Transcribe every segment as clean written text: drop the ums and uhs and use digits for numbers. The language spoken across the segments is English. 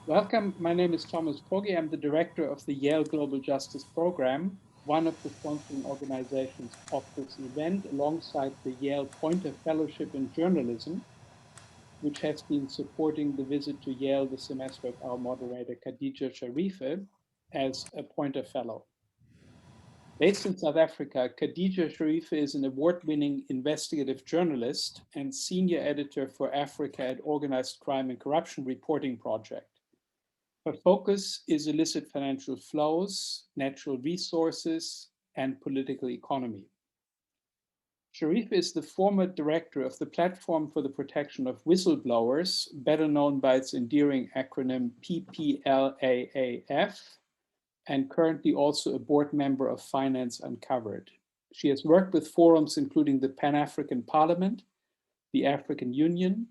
Welcome. My name is Thomas Pogge. I'm the director of the Yale Global Justice Program, one of the sponsoring organizations of this event, alongside the Yale Poynter Fellowship in Journalism, which has been supporting the visit to Yale this semester of our moderator, Khadija Sharife, as a Poynter Fellow. Based in South Africa, Khadija Sharife is an award-winning investigative journalist and senior editor for Africa at Organized Crime and Corruption Reporting Project. Her focus is illicit financial flows, natural resources, and political economy. Sharif is the former director of the Platform for the Protection of Whistleblowers, better known by its endearing acronym PPLAAF, and currently also a board member of Finance Uncovered. She has worked with forums including the Pan-African Parliament, the African Union,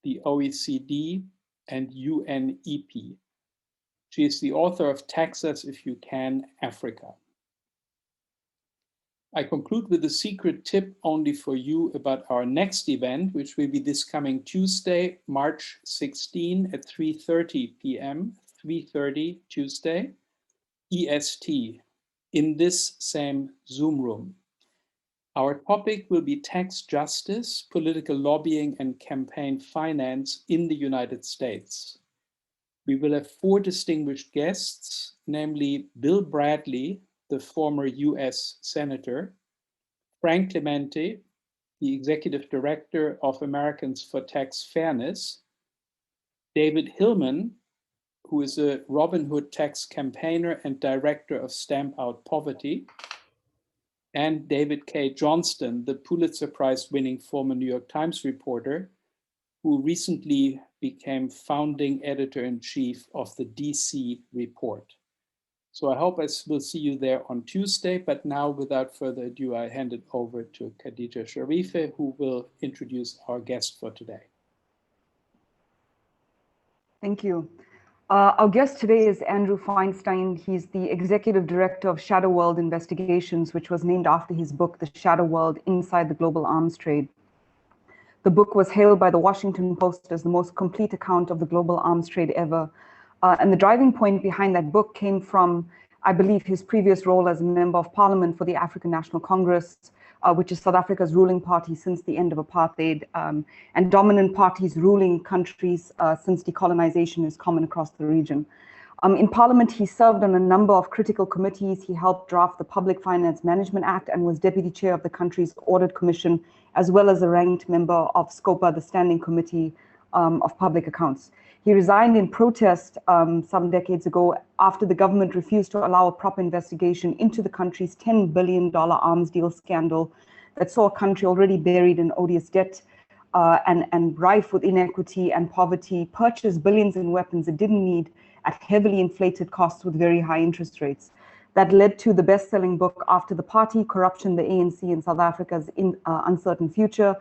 the OECD, and UNEP. She is the author of Tax Us If You Can, Africa. I conclude with a secret tip only for you about our next event, which will be this coming Tuesday, March 16 at 3:30 p.m., 3:30 Tuesday, EST, in this same Zoom room. Our topic will be tax justice, political lobbying, and campaign finance in the United States. We will have 4 distinguished guests, namely Bill Bradley, the former US Senator, Frank Clemente, the Executive Director of Americans for Tax Fairness, David Hillman, who is a Robin Hood tax campaigner and Director of Stamp Out Poverty, and David K. Johnston, the Pulitzer Prize-winning former New York Times reporter, who recently became founding editor-in-chief of the DC Report. So I hope I will see you there on Tuesday, but now without further ado, I hand it over to Khadija Sharife, who will introduce our guest for today. Thank you. Our guest today is Andrew Feinstein. He's the executive director of Shadow World Investigations, which was named after his book, The Shadow World: Inside the Global Arms Trade. The book was hailed by the Washington Post as the most complete account of the global arms trade ever. And the driving point behind that book came from, I believe, his previous role as a member of parliament for the African National Congress, which is South Africa's ruling party since the end of apartheid, and dominant parties ruling countries since decolonization is common across the region. In Parliament, he served on a number of critical committees. He helped draft the Public Finance Management Act and was deputy chair of the country's Audit Commission, as well as a ranked member of SCOPA, the Standing Committee of Public Accounts. He resigned in protest some decades ago after the government refused to allow a proper investigation into the country's $10 billion arms deal scandal that saw a country already buried in odious debt and rife with inequity and poverty, purchase billions in weapons it didn't need at heavily inflated costs with very high interest rates. That led to the best-selling book After the Party, Corruption, the ANC in South Africa's Uncertain Future.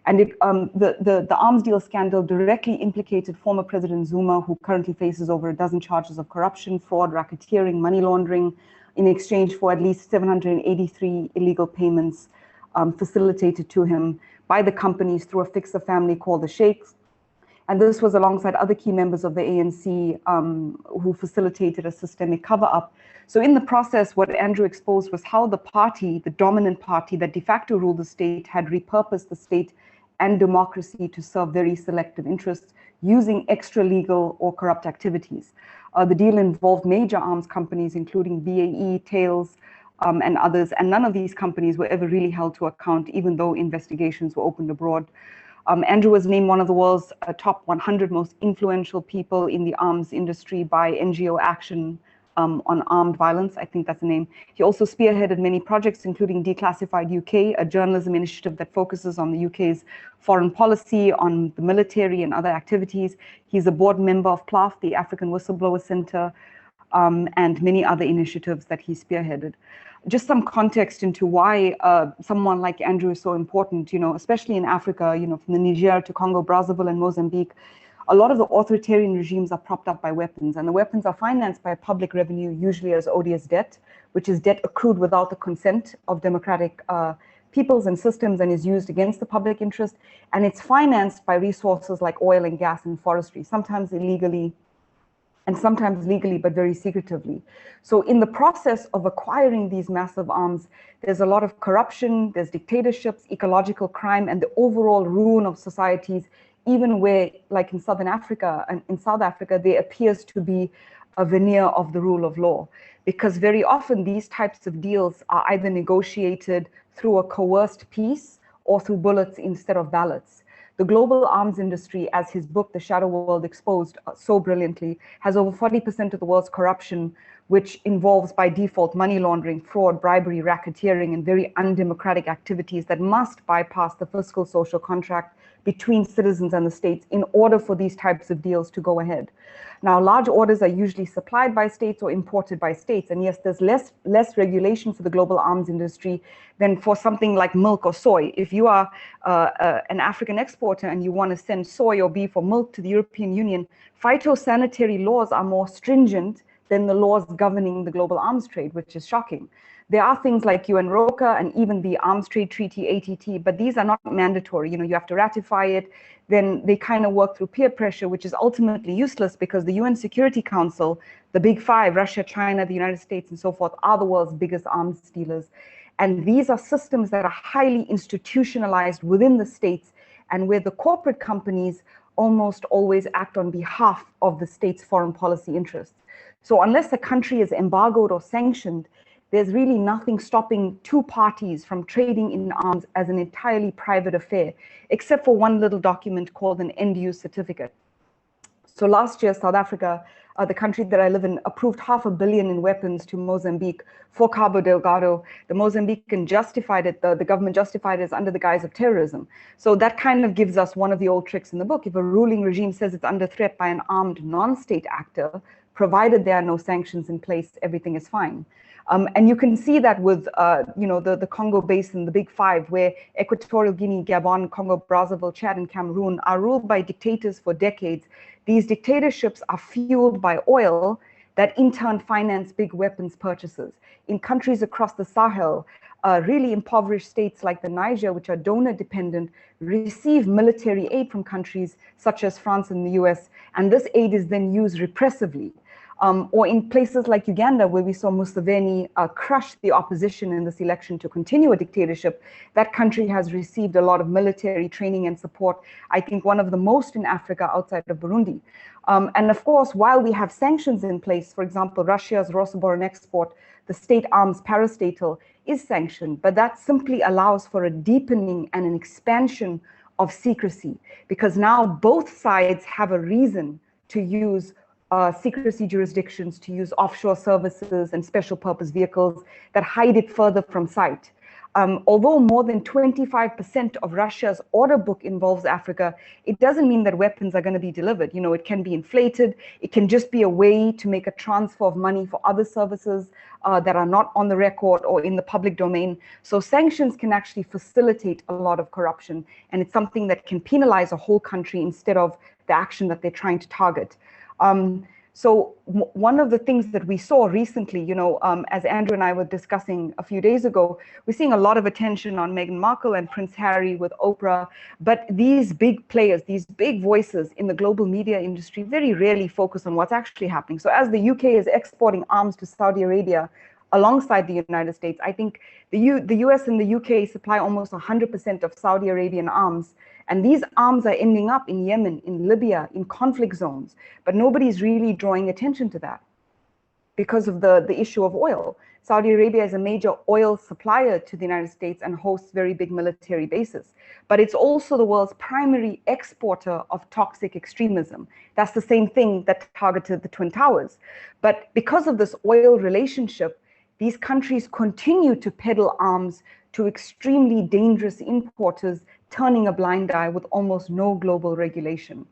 And the arms deal scandal directly implicated former President Zuma, who currently faces over a dozen charges of corruption, fraud, racketeering, money laundering, in exchange for at least 783 illegal payments facilitated to him by the companies through a fixer family called the Sheikhs. And this was alongside other key members of the ANC who facilitated a systemic cover-up. So in the process, what Andrew exposed was how the party, the dominant party that de facto ruled the state, had repurposed the state and democracy to serve very selective interests using extra-legal or corrupt activities. The deal involved major arms companies, including BAE, Thales, and others, and none of these companies were ever really held to account, even though investigations were opened abroad. Andrew was named one of the world's top 100 most influential people in the arms industry by NGO Action on Armed Violence. I think that's the name. He also spearheaded many projects, including Declassified UK, a journalism initiative that focuses on the UK's foreign policy, on the military and other activities. He's a board member of PLAF, the African Whistleblower Center, and many other initiatives that he spearheaded. Just some context into why someone like Andrew is so important, especially in Africa, from the Niger to Congo, Brazzaville, and Mozambique. A lot of the authoritarian regimes are propped up by weapons, and the weapons are financed by public revenue, usually as odious debt, which is debt accrued without the consent of democratic peoples and systems and is used against the public interest. And it's financed by resources like oil and gas and forestry, sometimes illegally and sometimes legally, but very secretively. So in the process of acquiring these massive arms, there's a lot of corruption, there's dictatorships, ecological crime, and the overall ruin of societies, even where, like in Southern Africa and in South Africa, there appears to be a veneer of the rule of law. Because very often these types of deals are either negotiated through a coerced peace or through bullets instead of ballots. The global arms industry, as his book, The Shadow World, exposed so brilliantly, has over 40% of the world's corruption, which involves by default money laundering, fraud, bribery, racketeering, and very undemocratic activities that must bypass the fiscal social contract between citizens and the states in order for these types of deals to go ahead. Now, large orders are usually supplied by states or imported by states. And yes, there's less regulation for the global arms industry than for something like milk or soy. If you are an African exporter and you want to send soy or beef or milk to the European Union, phytosanitary laws are more stringent than the laws governing the global arms trade, which is shocking. There are things like UN ROCA and even the Arms Trade Treaty, ATT, but these are not mandatory. You have to ratify it. Then they kind of work through peer pressure, which is ultimately useless because the UN Security Council, the big five, Russia, China, the United States, and so forth, are the world's biggest arms dealers. And these are systems that are highly institutionalized within the states and where the corporate companies almost always act on behalf of the state's foreign policy interests. So unless a country is embargoed or sanctioned, there's really nothing stopping two parties from trading in arms as an entirely private affair, except for one little document called an end-use certificate. So last year, South Africa, the country that I live in, approved $500 million in weapons to Mozambique for Cabo Delgado. The Mozambican justified it, the government justified it as under the guise of terrorism. So that kind of gives us one of the old tricks in the book. If a ruling regime says it's under threat by an armed non-state actor, provided there are no sanctions in place, everything is fine. And you can see that with, the Congo Basin, the big five, where Equatorial Guinea, Gabon, Congo, Brazzaville, Chad, and Cameroon are ruled by dictators for decades. These dictatorships are fueled by oil that in turn finance big weapons purchases. In countries across the Sahel, really impoverished states like the Niger, which are donor dependent, receive military aid from countries such as France and the US, and this aid is then used repressively. Or in places like Uganda, where we saw Museveni crush the opposition in this election to continue a dictatorship, that country has received a lot of military training and support, I think one of the most in Africa outside of Burundi. And of course, while we have sanctions in place, for example, Russia's Rosoboronexport, the state arms parastatal, is sanctioned, but that simply allows for a deepening and an expansion of secrecy, because now both sides have a reason to use secrecy jurisdictions, to use offshore services and special purpose vehicles that hide it further from sight. Although more than 25% of Russia's order book involves Africa, it doesn't mean that weapons are going to be delivered. It can be inflated. It can just be a way to make a transfer of money for other services that are not on the record or in the public domain. So sanctions can actually facilitate a lot of corruption, and it's something that can penalize a whole country instead of the action that they're trying to target. So one of the things that we saw recently, as Andrew and I were discussing a few days ago, we're seeing a lot of attention on Meghan Markle and Prince Harry with Oprah, but these big players, these big voices in the global media industry very rarely focus on what's actually happening. So as the UK is exporting arms to Saudi Arabia alongside the United States, I think the US and the UK supply almost 100% of Saudi Arabian arms. And these arms are ending up in Yemen, in Libya, in conflict zones. But nobody's really drawing attention to that because of the issue of oil. Saudi Arabia is a major oil supplier to the United States and hosts very big military bases. But it's also the world's primary exporter of toxic extremism. That's the same thing that targeted the Twin Towers. But because of this oil relationship, these countries continue to peddle arms to extremely dangerous importers, turning a blind eye with almost no global regulation.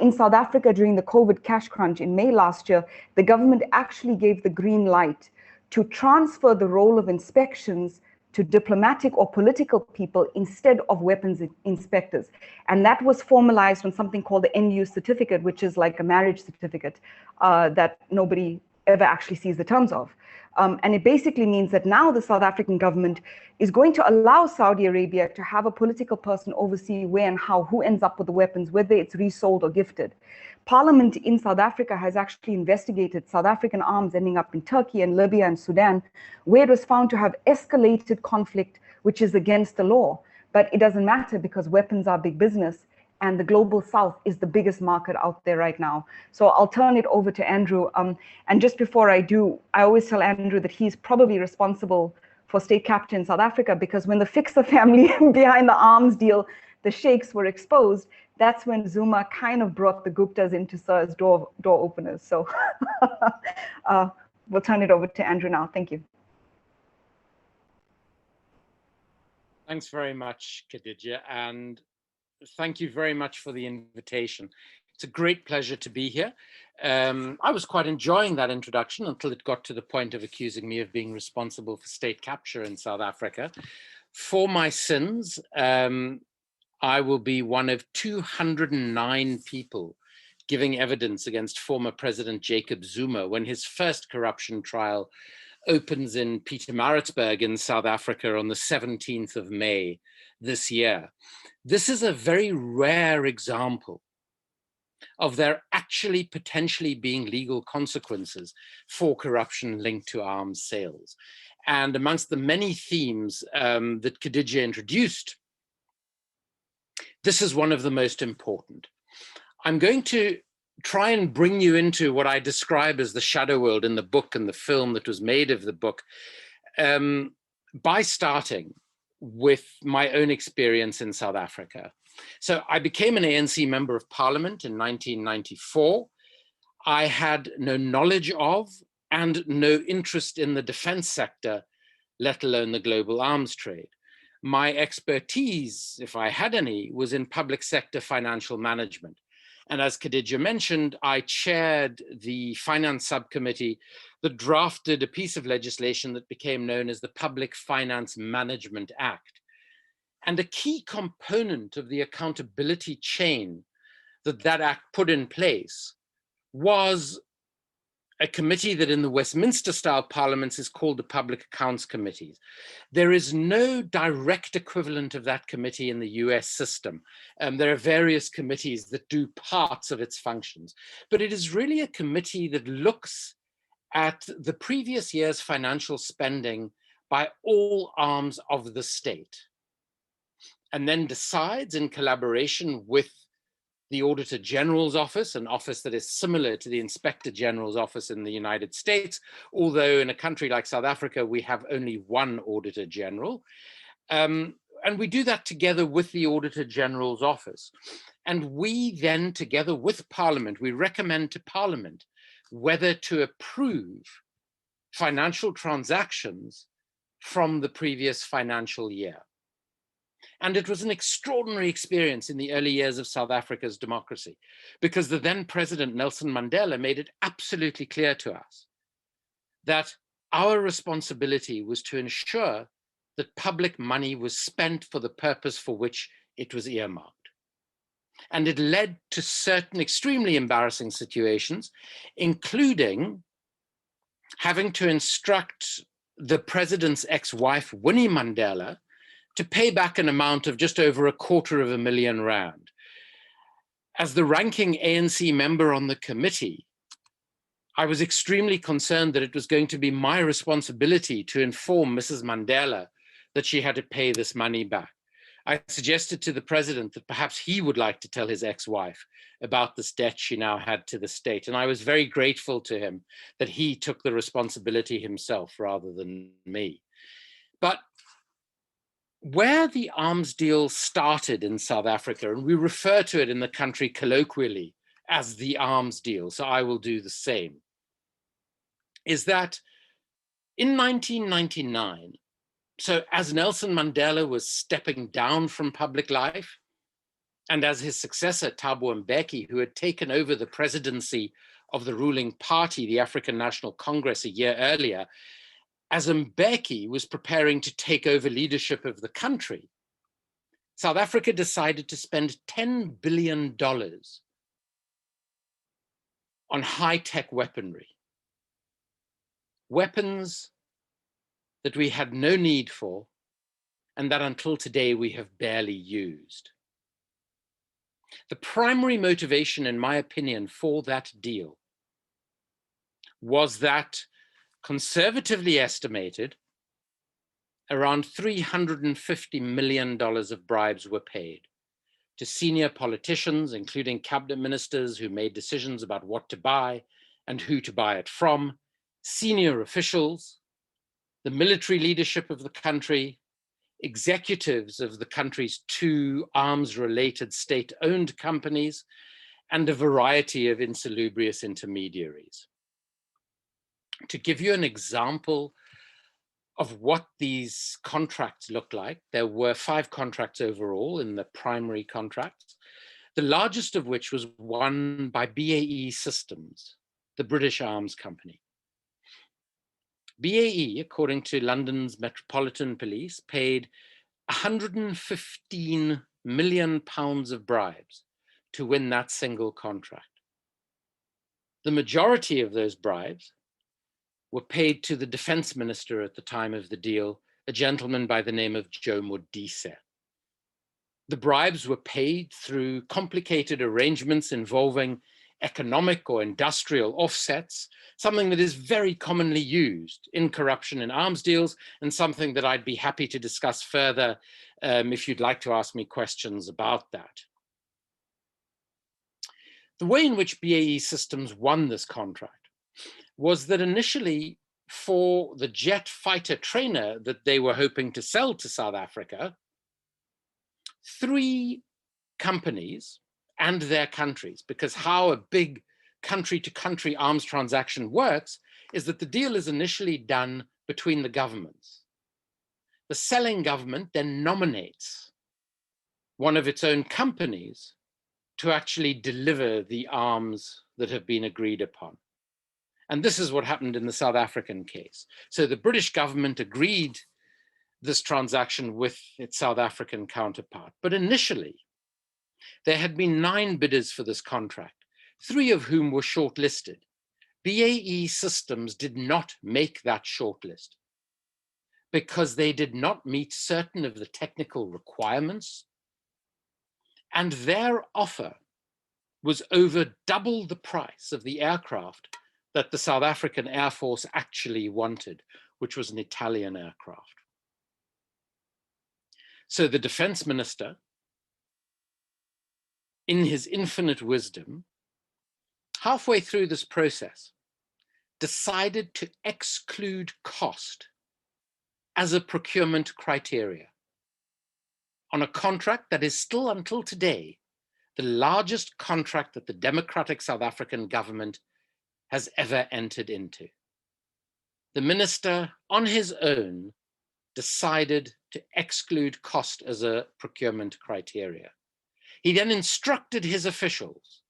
In South Africa, during the COVID cash crunch in May last year, the government actually gave the green light to transfer the role of inspections to diplomatic or political people instead of weapons inspectors. And that was formalized on something called the end-use certificate, which is like a marriage certificate that nobody ever actually sees the terms of. And it basically means that now the South African government is going to allow Saudi Arabia to have a political person oversee where and how, who ends up with the weapons, whether it's resold or gifted. Parliament in South Africa has actually investigated South African arms ending up in Turkey and Libya and Sudan, where it was found to have escalated conflict, which is against the law. But it doesn't matter because weapons are big business, and the global south is the biggest market out there right now. So I'll turn it over to Andrew. And just before I do, I always tell Andrew that he's probably responsible for state capture in South Africa, because when the Fixer family behind the arms deal, the sheikhs were exposed, that's when Zuma kind of brought the Guptas into Sir's door openers. So we'll turn it over to Andrew now. Thank you. Thanks very much, Khadija, and thank you very much for the invitation. It's a great pleasure to be here. I was quite enjoying that introduction until it got to the point of accusing me of being responsible for state capture in South Africa. For my sins, I will be one of 209 people giving evidence against former President Jacob Zuma when his first corruption trial opens in Pietermaritzburg in South Africa on the 17th of May this year. This is a very rare example of there actually potentially being legal consequences for corruption linked to arms sales. And amongst the many themes that Khadija introduced, this is one of the most important. I'm going to try and bring you into what I describe as the shadow world in the book and the film that was made of the book by starting with my own experience in South Africa. So I became an ANC member of parliament in 1994. I had no knowledge of and no interest in the defense sector, let alone the global arms trade. My expertise, if I had any, was in public sector financial management. And as Khadija mentioned, I chaired the finance subcommittee that drafted a piece of legislation that became known as the Public Finance Management Act. And a key component of the accountability chain that that act put in place was a committee that in the Westminster style parliaments is called the Public Accounts Committees. There is no direct equivalent of that committee in the US system. There are various committees that do parts of its functions, but it is really a committee that looks at the previous year's financial spending by all arms of the state, and then decides in collaboration with the Auditor General's office, an office that is similar to the Inspector General's office in the United States, although in a country like South Africa, we have only one Auditor General. And we do that together with the Auditor General's office. And we then, together with Parliament, we recommend to Parliament whether to approve financial transactions from the previous financial year. And it was an extraordinary experience in the early years of South Africa's democracy, because the then President Nelson Mandela made it absolutely clear to us that our responsibility was to ensure that public money was spent for the purpose for which it was earmarked. And it led to certain extremely embarrassing situations, including having to instruct the president's ex-wife, Winnie Mandela, to pay back an amount of just over R250,000 rand. As the ranking ANC member on the committee, I was extremely concerned that it was going to be my responsibility to inform Mrs. Mandela that she had to pay this money back. I suggested to the president that perhaps he would like to tell his ex-wife about this debt she now had to the state. And I was very grateful to him that he took the responsibility himself rather than me. But where the arms deal started in South Africa, and we refer to it in the country colloquially as the arms deal, so I will do the same, is that in 1999, so as Nelson Mandela was stepping down from public life, and as his successor, Thabo Mbeki, who had taken over the presidency of the ruling party, the African National Congress, a year earlier, as Mbeki was preparing to take over leadership of the country, South Africa decided to spend $10 billion on high-tech weaponry. weapons that we had no need for, and that until today we have barely used. The primary motivation, in my opinion, for that deal was that, conservatively estimated, around $350 million of bribes were paid to senior politicians, including cabinet ministers who made decisions about what to buy and who to buy it from, senior officials, the military leadership of the country, executives of the country's 2 arms-related state-owned companies, and a variety of insalubrious intermediaries. To give you an example of what these contracts look like, there were 5 contracts overall in the primary contracts, the largest of which was won by BAE Systems, the British arms company. BAE, according to London's Metropolitan Police, paid £115 million of bribes to win that single contract. The majority of those bribes were paid to the defense minister at the time of the deal, a gentleman by the name of Joe Modise. The bribes were paid through complicated arrangements involving economic or industrial offsets, something that is very commonly used in corruption in arms deals, and something that I'd be happy to discuss further if you'd like to ask me questions about that. The way in which BAE Systems won this contract was that initially, for the jet fighter trainer that they were hoping to sell to South Africa, 3 companies and their countries, because how a big country-to-country arms transaction works is that the deal is initially done between the governments. The selling government then nominates one of its own companies to actually deliver the arms that have been agreed upon. And this is what happened in the South African case. So the British government agreed this transaction with its South African counterpart. But initially, there had been 9 bidders for this contract, 3 of whom were shortlisted. BAE Systems did not make that shortlist because they did not meet certain of the technical requirements, and their offer was over double the price of the aircraft that the South African Air Force actually wanted, which was an Italian aircraft. So the defense minister, in his infinite wisdom, halfway through this process, decided to exclude cost as a procurement criteria on a contract that is still, until today, the largest contract that the democratic South African government has ever entered into. The minister, on his own, decided to exclude cost as a procurement criteria. He then instructed his officials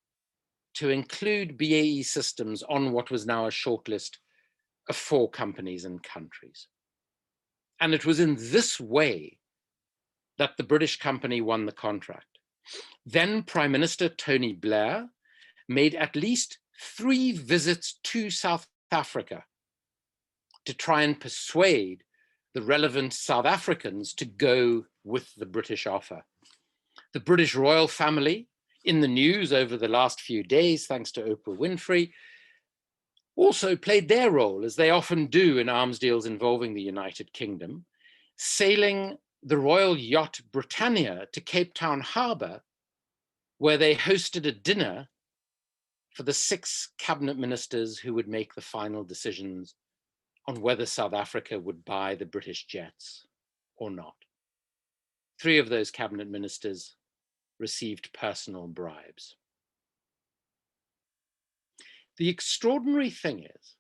to include BAE Systems on what was now a shortlist of 4 companies and countries. And it was in this way that the British company won the contract. Then Prime Minister Tony Blair made at least 3 visits to South Africa to try and persuade the relevant South Africans to go with the British offer. The British royal family, in the news over the last few days, thanks to Oprah Winfrey, also played their role, as they often do in arms deals involving the United Kingdom, sailing the royal yacht Britannia to Cape Town Harbour, where they hosted a dinner for the 6 cabinet ministers who would make the final decisions on whether South Africa would buy the British jets or not. 3 of those cabinet ministers received personal bribes. The extraordinary thing is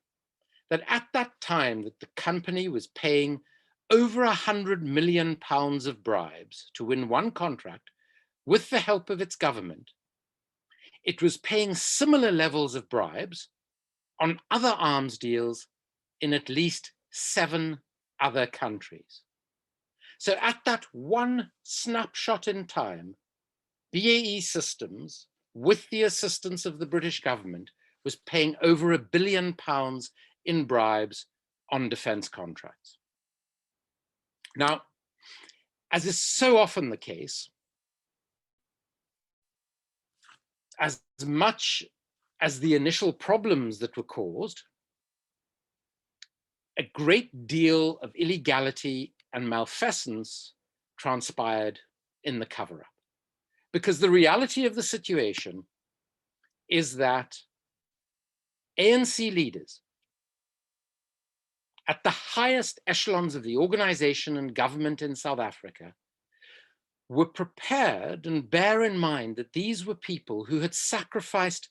that at that time that the company was paying over £100 million of bribes to win one contract with the help of its government, it was paying similar levels of bribes on other arms deals in at least 7 other countries. So at that one snapshot in time, BAE Systems, with the assistance of the British government, was paying over £1 billion in bribes on defense contracts. Now, as is so often the case, as much as the initial problems that were caused, a great deal of illegality and malfeasance transpired in the cover-up. Because the reality of the situation is that ANC leaders at the highest echelons of the organization and government in South Africa were prepared, and bear in mind that these were people who had sacrificed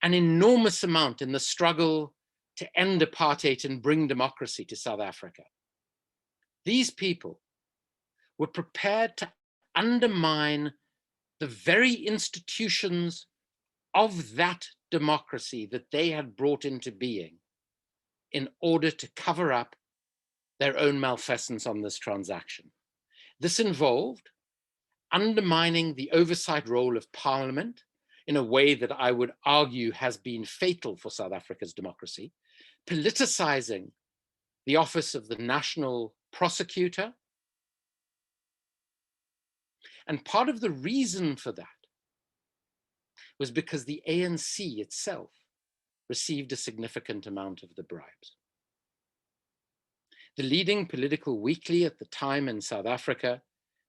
an enormous amount in the struggle to end apartheid and bring democracy to South Africa. These people were prepared to undermine the very institutions of that democracy that they had brought into being in order to cover up their own malfeasance on this transaction. This involved undermining the oversight role of Parliament in a way that I would argue has been fatal for South Africa's democracy, politicizing the office of the National Prosecutor. And part of the reason for that was because the ANC itself received a significant amount of the bribes. The leading political weekly at the time in South Africa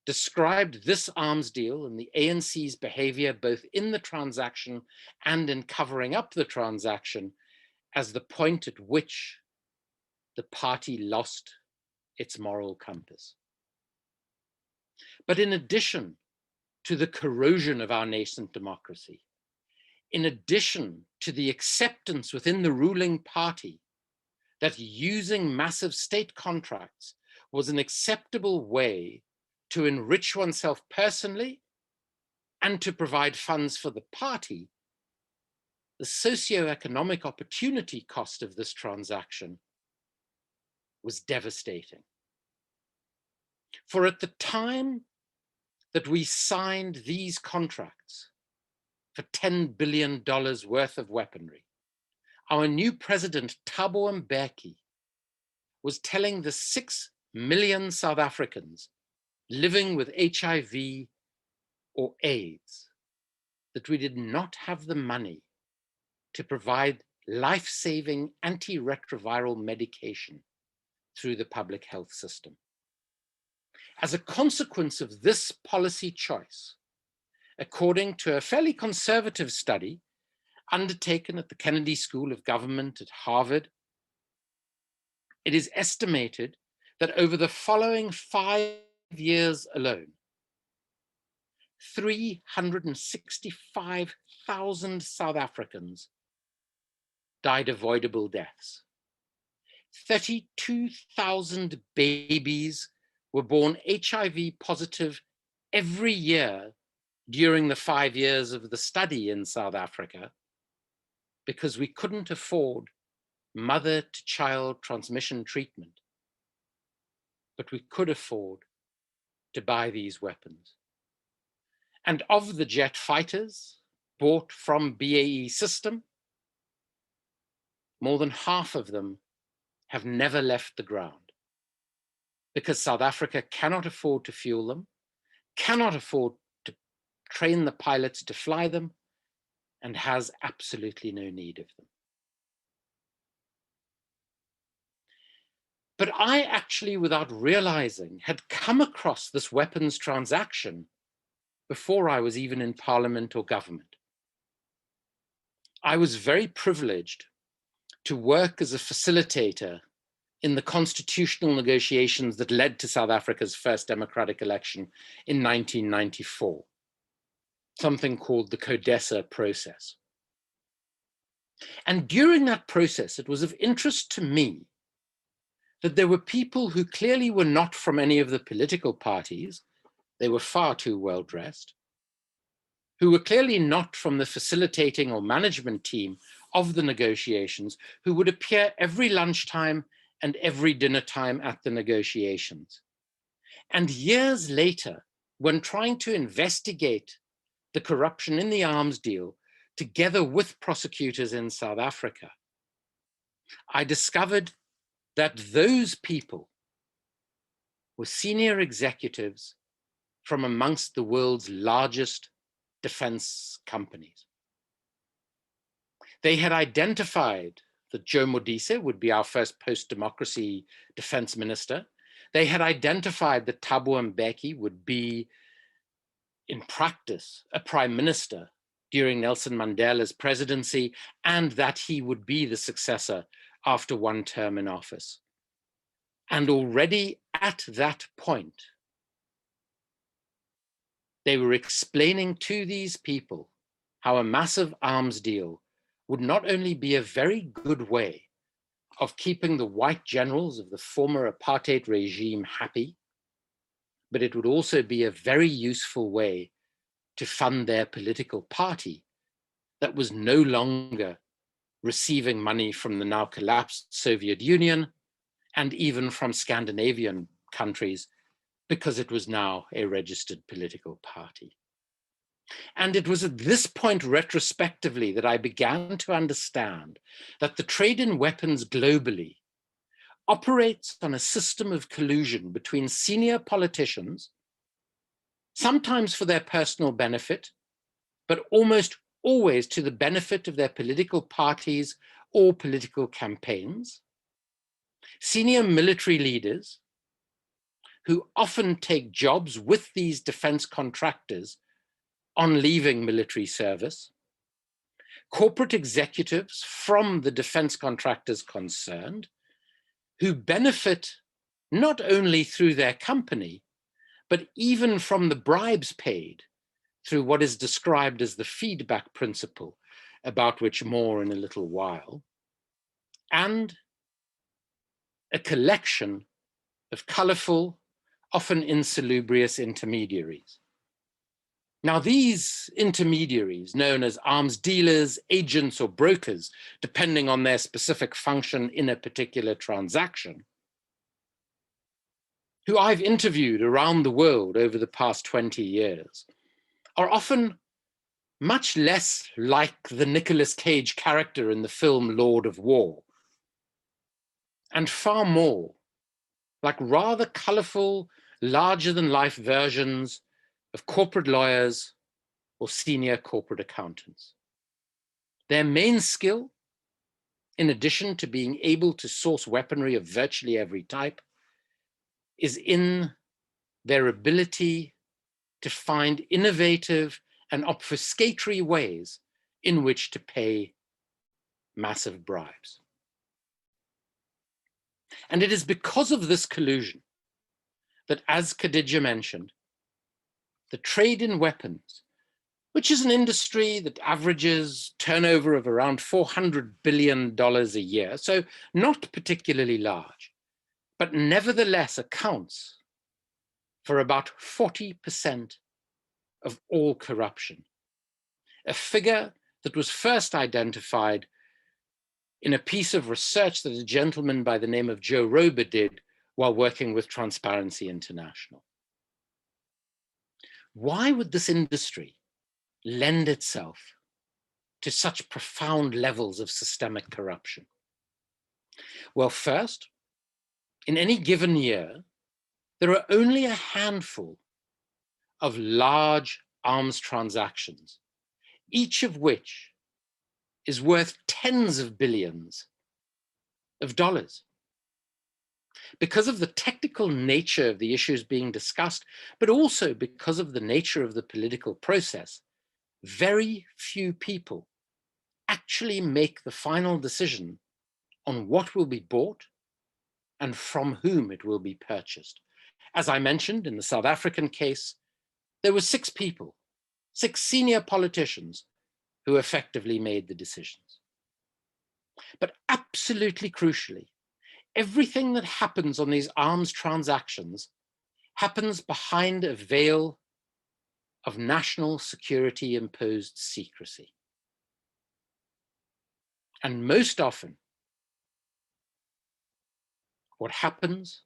described this arms deal and the ANC's behavior both in the transaction and in covering up the transaction as the point at which the party lost its moral compass. But in addition to the corrosion of our nascent democracy, in addition to the acceptance within the ruling party that using massive state contracts was an acceptable way to enrich oneself personally and to provide funds for the party, the socioeconomic opportunity cost of this transaction was devastating. For at the time that we signed these contracts for $10 billion worth of weaponry, our new president, Thabo Mbeki, was telling the 6 million South Africans living with HIV or AIDS that we did not have the money to provide life-saving antiretroviral medication through the public health system. As a consequence of this policy choice, according to a fairly conservative study undertaken at the Kennedy School of Government at Harvard, it is estimated that over the following 5 years alone, 365,000 South Africans died avoidable deaths. 32,000 babies were born HIV positive every year during the 5 years of the study in South Africa because we couldn't afford mother-to-child transmission treatment, but we could afford to buy these weapons. And of the jet fighters bought from BAE System, more than half of them have never left the ground because South Africa cannot afford to fuel them, cannot afford to train the pilots to fly them, and has absolutely no need of them. But I actually, without realizing, had come across this weapons transaction before I was even in Parliament or government. I was very privileged to work as a facilitator in the constitutional negotiations that led to South Africa's first democratic election in 1994, something called the CODESA process. And during that process, it was of interest to me that there were people who clearly were not from any of the political parties, they were far too well dressed, who were clearly not from the facilitating or management team of the negotiations, who would appear every lunchtime and every dinner time at the negotiations. And years later, when trying to investigate the corruption in the arms deal, together with prosecutors in South Africa, I discovered that those people were senior executives from amongst the world's largest defense companies. They had identified that Joe Modise would be our first post-democracy defense minister. They had identified that Thabo Mbeki would be, in practice, a prime minister during Nelson Mandela's presidency, and that he would be the successor after one term in office. And already at that point, they were explaining to these people how a massive arms deal would not only be a very good way of keeping the white generals of the former apartheid regime happy, but it would also be a very useful way to fund their political party that was no longer receiving money from the now collapsed Soviet Union and even from Scandinavian countries, because it was now a registered political party. And it was at this point retrospectively that I began to understand that the trade in weapons globally operates on a system of collusion between senior politicians, sometimes for their personal benefit, but almost always to the benefit of their political parties or political campaigns, senior military leaders who often take jobs with these defense contractors on leaving military service, corporate executives from the defense contractors concerned, who benefit not only through their company, but even from the bribes paid through what is described as the feedback principle, about which more in a little while, and a collection of colorful, often insalubrious intermediaries. Now, these intermediaries, known as arms dealers, agents, or brokers, depending on their specific function in a particular transaction, who I've interviewed around the world over the past 20 years, are often much less like the Nicolas Cage character in the film Lord of War, and far more like rather colorful, larger-than-life versions of corporate lawyers or senior corporate accountants. Their main skill, in addition to being able to source weaponry of virtually every type, is in their ability to find innovative and obfuscatory ways in which to pay massive bribes. And it is because of this collusion that, as Khadija mentioned, the trade in weapons, which is an industry that averages turnover of around $400 billion a year, so not particularly large, but nevertheless accounts for about 40% of all corruption, a figure that was first identified in a piece of research that a gentleman by the name of Joe Rober did while working with Transparency International. Why would this industry lend itself to such profound levels of systemic corruption? Well, first, in any given year, there are only a handful of large arms transactions, each of which is worth tens of billions of dollars. Because of the technical nature of the issues being discussed, but also because of the nature of the political process, very few people actually make the final decision on what will be bought and from whom it will be purchased. As I mentioned, in the South African case, there were 6 people, 6 senior politicians who effectively made the decisions. But absolutely crucially, everything that happens on these arms transactions happens behind a veil of national security imposed secrecy. And most often, what happens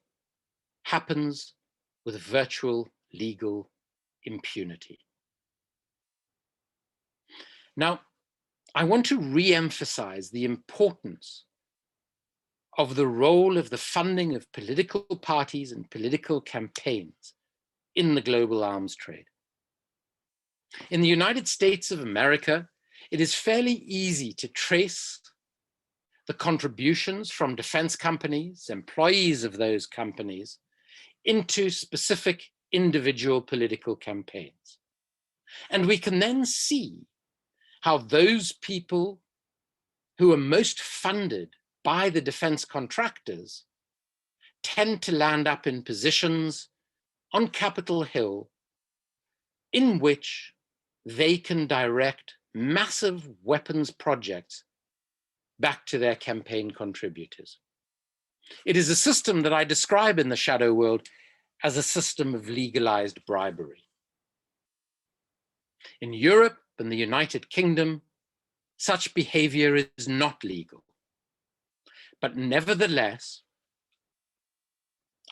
with virtual legal impunity. Now, I want to re-emphasize the importance of the role of the funding of political parties and political campaigns in the global arms trade. In the United States of America, it is fairly easy to trace the contributions from defense companies, employees of those companies, into specific individual political campaigns. And we can then see how those people who are most funded by the defense contractors tend to land up in positions on Capitol Hill in which they can direct massive weapons projects back to their campaign contributors. It is a system that I describe in the shadow world as a system of legalized bribery. In Europe and the United Kingdom, such behavior is not legal. But nevertheless,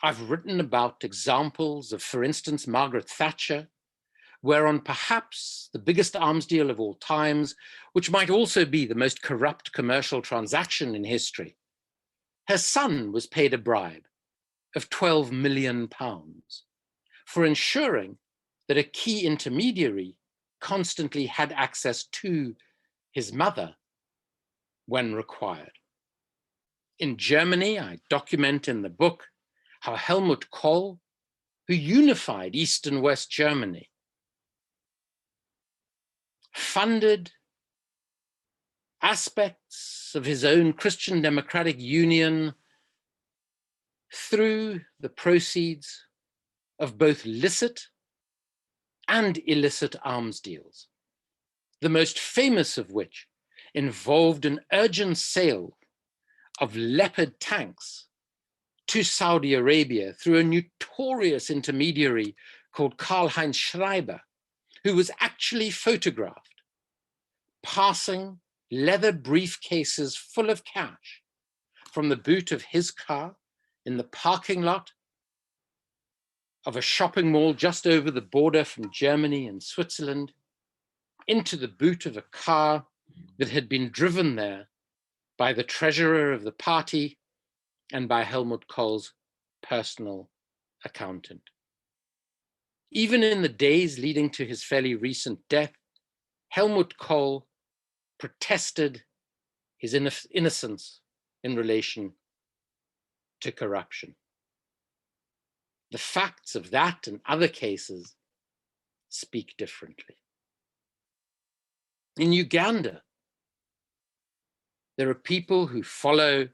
I've written about examples of, for instance, Margaret Thatcher, where on perhaps the biggest arms deal of all times, which might also be the most corrupt commercial transaction in history, her son was paid a bribe of £12 million for ensuring that a key intermediary constantly had access to his mother when required. In Germany, I document in the book how Helmut Kohl, who unified East and West Germany, funded aspects of his own Christian Democratic Union through the proceeds of both licit and illicit arms deals, the most famous of which involved an urgent sale of Leopard tanks to Saudi Arabia through a notorious intermediary called Karl-Heinz Schreiber, who was actually photographed passing leather briefcases full of cash from the boot of his car in the parking lot of a shopping mall just over the border from Germany and Switzerland into the boot of a car that had been driven there by the treasurer of the party and by Helmut Kohl's personal accountant. Even in the days leading to his fairly recent death, Helmut Kohl protested his innocence in relation to corruption. The facts of that and other cases speak differently. In Uganda, there are people who follow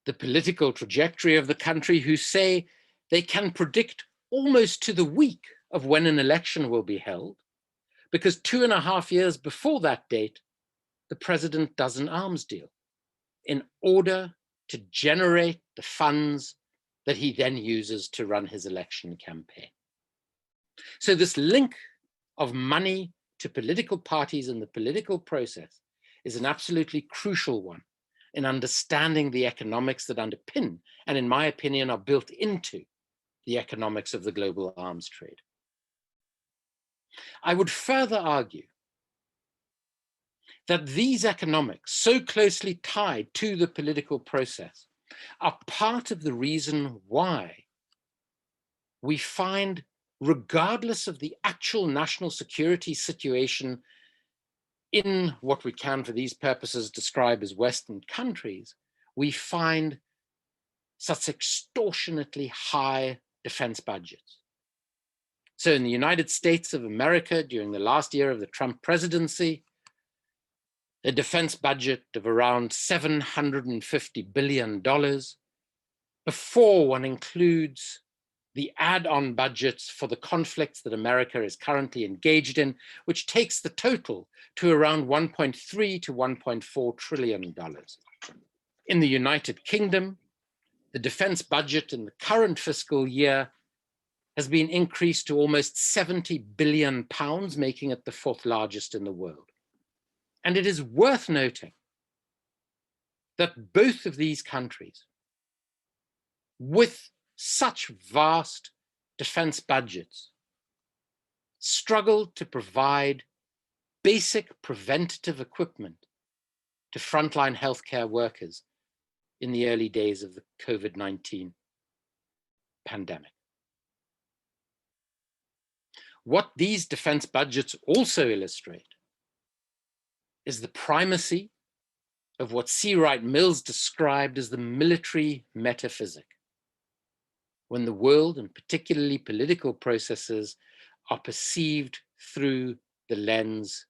the political trajectory of the country who say they can predict almost to the week of when an election will be held, because 2.5 years before that date, the president does an arms deal in order to generate the funds that he then uses to run his election campaign. So this link of money to political parties and the political process is an absolutely crucial one in understanding the economics that underpin, and in my opinion, are built into the economics of the global arms trade. I would further argue that these economics, so closely tied to the political process, are part of the reason why we find, regardless of the actual national security situation in what we can, for these purposes, describe as Western countries, we find such extortionately high defense budgets. So in the United States of America, during the last year of the Trump presidency, a defense budget of around $750 billion, before one includes the add-on budgets for the conflicts that America is currently engaged in, which takes the total to around $1.3 to $1.4 trillion. In the United Kingdom, the defense budget in the current fiscal year has been increased to almost £70 billion, making it the 4th largest in the world. And it is worth noting that both of these countries, with such vast defense budgets, struggle to provide basic preventative equipment to frontline healthcare workers in the early days of the COVID-19 pandemic. What these defense budgets also illustrate is the primacy of what C. Wright Mills described as the military metaphysic, when the world, and particularly political processes, are perceived through the lens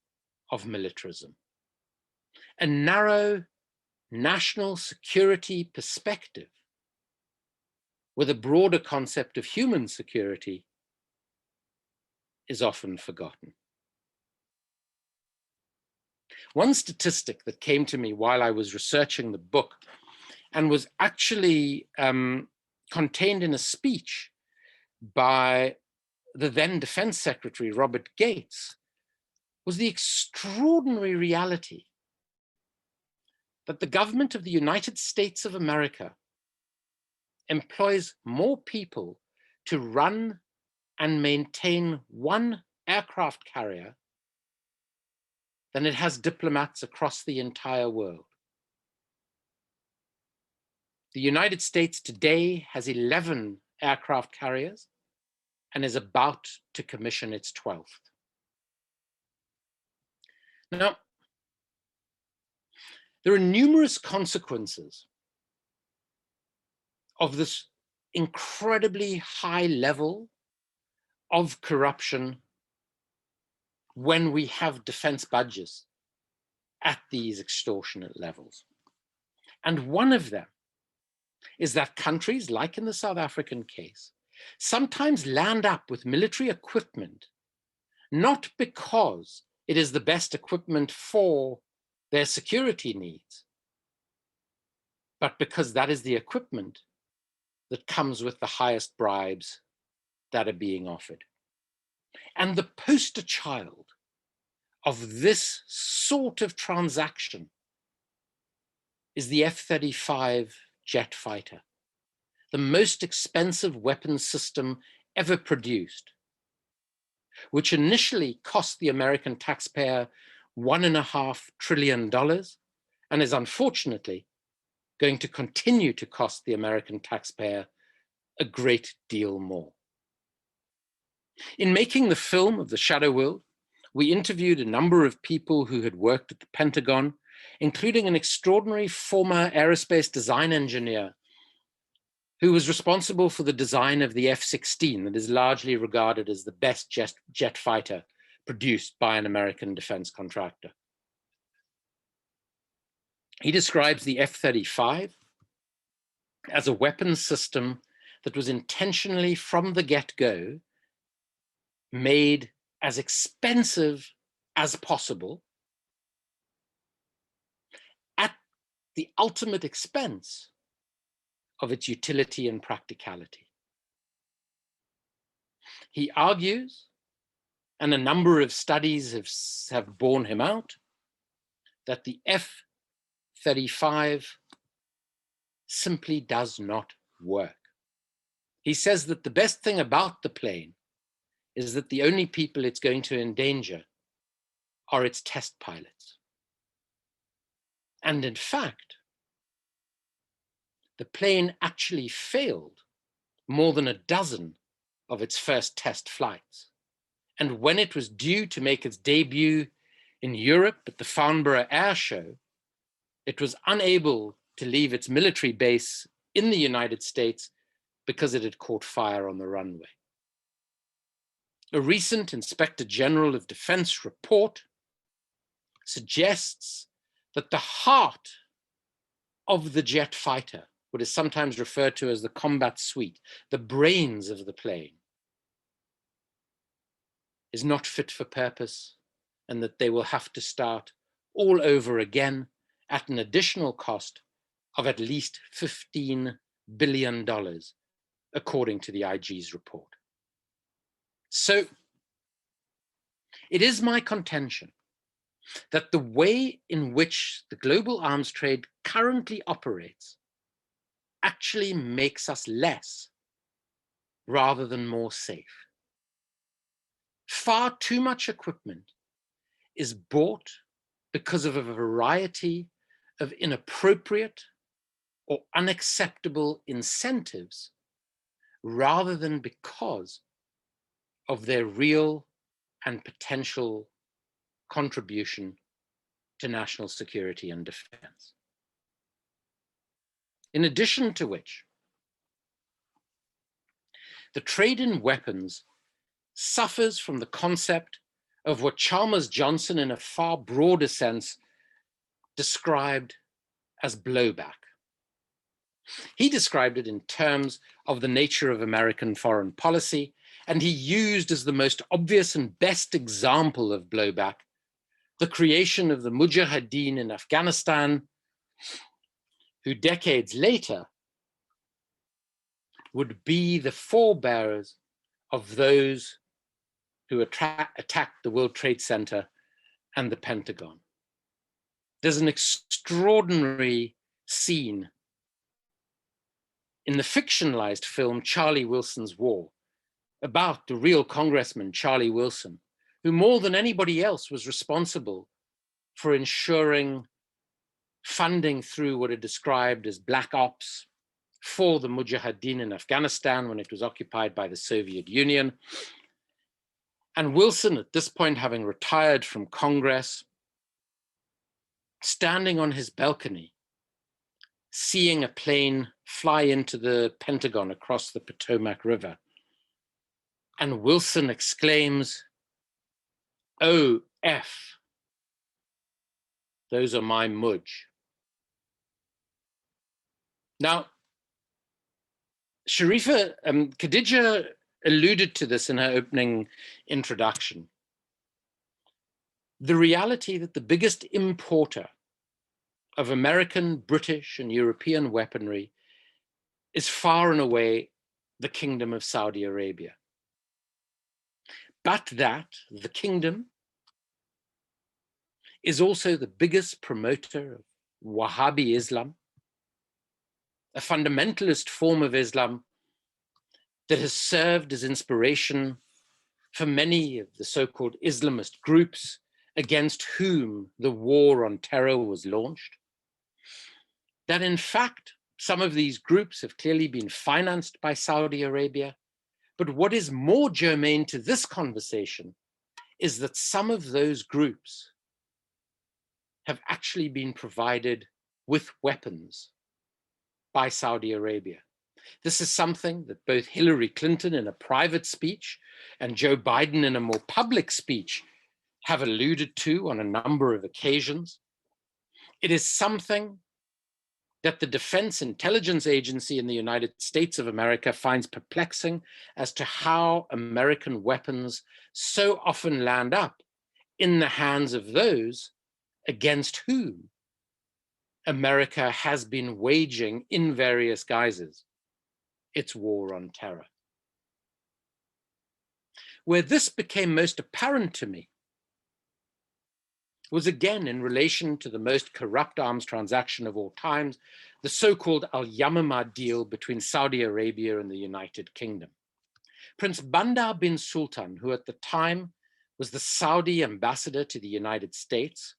of militarism. A narrow national security perspective with a broader concept of human security is often forgotten. One statistic that came to me while I was researching the book and was actually contained in a speech by the then Defense Secretary, Robert Gates, was the extraordinary reality that the government of the United States of America employs more people to run and maintain one aircraft carrier than it has diplomats across the entire world. The United States today has 11 aircraft carriers and is about to commission its 12th. Now, there are numerous consequences of this incredibly high level of corruption when we have defense budgets at these extortionate levels. And one of them is that countries, like in the South African case, sometimes land up with military equipment, not because it is the best equipment for their security needs, but because that is the equipment that comes with the highest bribes that are being offered. And the poster child of this sort of transaction is the F-35 jet fighter, the most expensive weapon system ever produced, which initially cost the American taxpayer $1.5 trillion and is unfortunately going to continue to cost the American taxpayer a great deal more. In making the film of The Shadow World, we interviewed a number of people who had worked at the Pentagon, including an extraordinary former aerospace design engineer who was responsible for the design of the F-16 that is largely regarded as the best jet fighter produced by an American defense contractor. He describes the F-35 as a weapons system that was intentionally, from the get-go, made as expensive as possible at the ultimate expense of its utility and practicality. He argues, and a number of studies have borne him out, that the F-35 simply does not work. He says that the best thing about the plane is that the only people it's going to endanger are its test pilots. And in fact, the plane actually failed more than a dozen of its first test flights. And when it was due to make its debut in Europe at the Farnborough Air Show, it was unable to leave its military base in the United States because it had caught fire on the runway. A recent Inspector General of Defense report suggests that the heart of the jet fighter, what is sometimes referred to as the combat suite, the brains of the plane, is not fit for purpose, and that they will have to start all over again at an additional cost of at least $15 billion, according to the IG's report. So it is my contention that the way in which the global arms trade currently operates actually makes us less rather than more safe. Far too much equipment is bought because of a variety of inappropriate or unacceptable incentives rather than because of their real and potential contribution to national security and defense. In addition to which, the trade in weapons suffers from the concept of what Chalmers Johnson, in a far broader sense, described as blowback. He described it in terms of the nature of American foreign policy, and he used as the most obvious and best example of blowback the creation of the Mujahideen in Afghanistan, who decades later would be the forebearers of those who attacked the World Trade Center and the Pentagon. There's an extraordinary scene in the fictionalized film Charlie Wilson's War about the real Congressman Charlie Wilson, who more than anybody else was responsible for ensuring funding through what are described as black ops for the Mujahideen in Afghanistan when it was occupied by the Soviet Union. And Wilson, at this point, having retired from Congress, standing on his balcony, seeing a plane fly into the Pentagon across the Potomac River. And Wilson exclaims, "Oh, F, those are my Muj." Now, Sharifa, Khadija alluded to this in her opening introduction. The reality that the biggest importer of American, British, and European weaponry is far and away the Kingdom of Saudi Arabia. But that the kingdom is also the biggest promoter of Wahhabi Islam, a fundamentalist form of Islam that has served as inspiration for many of the so-called Islamist groups against whom the war on terror was launched. That in fact, some of these groups have clearly been financed by Saudi Arabia. But what is more germane to this conversation is that some of those groups have actually been provided with weapons by Saudi Arabia. This is something that both Hillary Clinton in a private speech and Joe Biden in a more public speech have alluded to on a number of occasions. It is something that the Defense Intelligence Agency in the United States of America finds perplexing as to how American weapons so often land up in the hands of those against whom America has been waging in various guises its war on terror. Where this became most apparent to me was again in relation to the most corrupt arms transaction of all times, the so-called Al-Yamamah deal between Saudi Arabia and the United Kingdom. Prince Bandar bin Sultan, who at the time was the Saudi ambassador to the United States,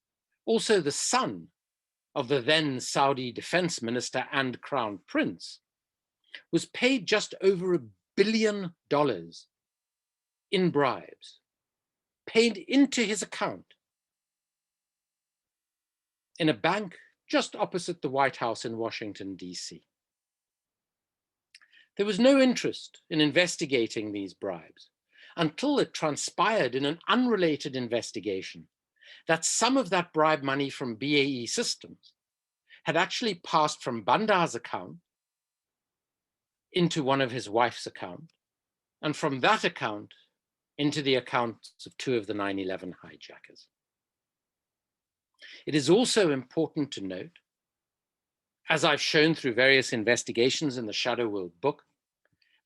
also the son of the then Saudi defense minister and crown prince, was paid just over $1 billion in bribes, paid into his account in a bank just opposite the White House in Washington, D.C. There was no interest in investigating these bribes until it transpired in an unrelated investigation that some of that bribe money from BAE Systems had actually passed from Bandar's account into one of his wife's account, and from that account into the accounts of two of the 9/11 hijackers. It is also important to note, as I've shown through various investigations in the Shadow World book,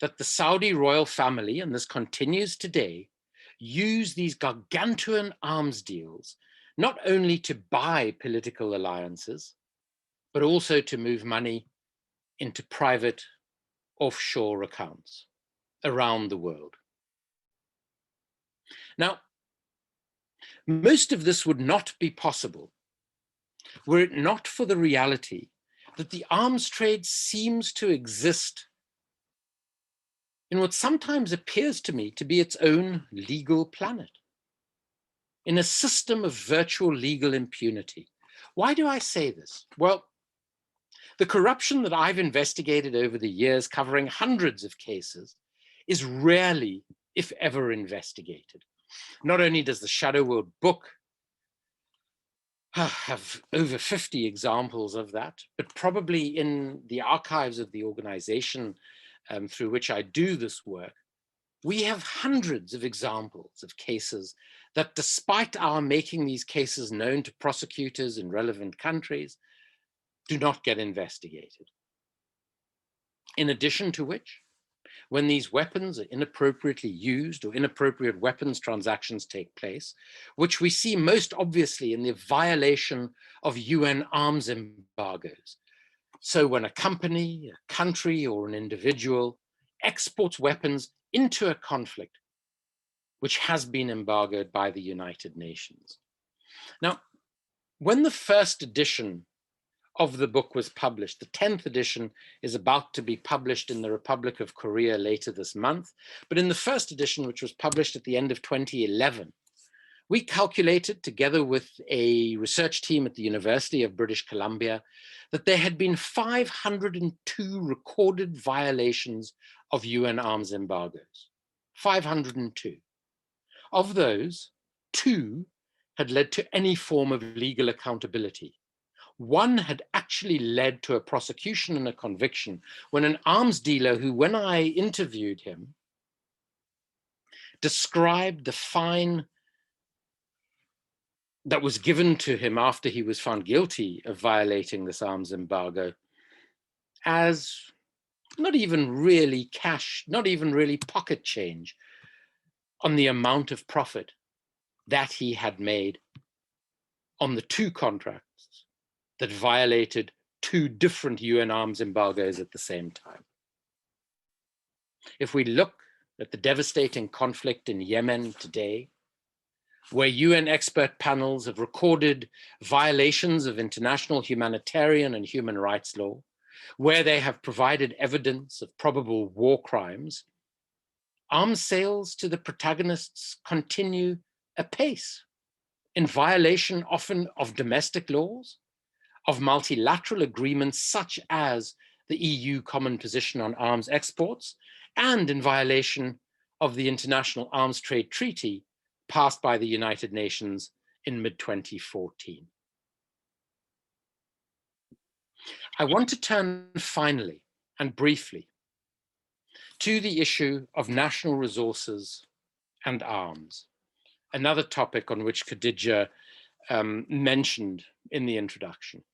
that the Saudi royal family, and this continues today, use these gargantuan arms deals not only to buy political alliances, but also to move money into private offshore accounts around the world. Now, most of this would not be possible were it not for the reality that the arms trade seems to exist in what sometimes appears to me to be its own legal planet, in a system of virtual legal impunity. Why do I say this? Well, the corruption that I've investigated over the years, covering hundreds of cases, is rarely, if ever, investigated. Not only does the Shadow World book have over 50 examples of that, but probably in the archives of the organization through which I do this work, we have hundreds of examples of cases that, despite our making these cases known to prosecutors in relevant countries, do not get investigated. In addition to which, when these weapons are inappropriately used or inappropriate weapons transactions take place, which we see most obviously in the violation of UN arms embargoes. So when a company, a country, or an individual exports weapons into a conflict which has been embargoed by the United Nations. Now, when the first edition of the book was published, the 10th edition is about to be published in the Republic of Korea later this month, but in the first edition, which was published at the end of 2011, we calculated, together with a research team at the University of British Columbia, that there had been 502 recorded violations of UN arms embargoes. 502. Of those, 2 had led to any form of legal accountability. 1 had actually led to a prosecution and a conviction when an arms dealer who, when I interviewed him, described the fine that was given to him after he was found guilty of violating this arms embargo as not even really cash, not even really pocket change on the amount of profit that he had made on the 2 contracts that violated 2 different UN arms embargoes at the same time. If we look at the devastating conflict in Yemen today, where UN expert panels have recorded violations of international humanitarian and human rights law, where they have provided evidence of probable war crimes, arms sales to the protagonists continue apace, in violation often of domestic laws, of multilateral agreements such as the EU Common Position on Arms Exports, and in violation of the International Arms Trade Treaty passed by the United Nations in mid-2014. I want to turn finally and briefly to the issue of national resources and arms, another topic on which Khadija mentioned in the introduction.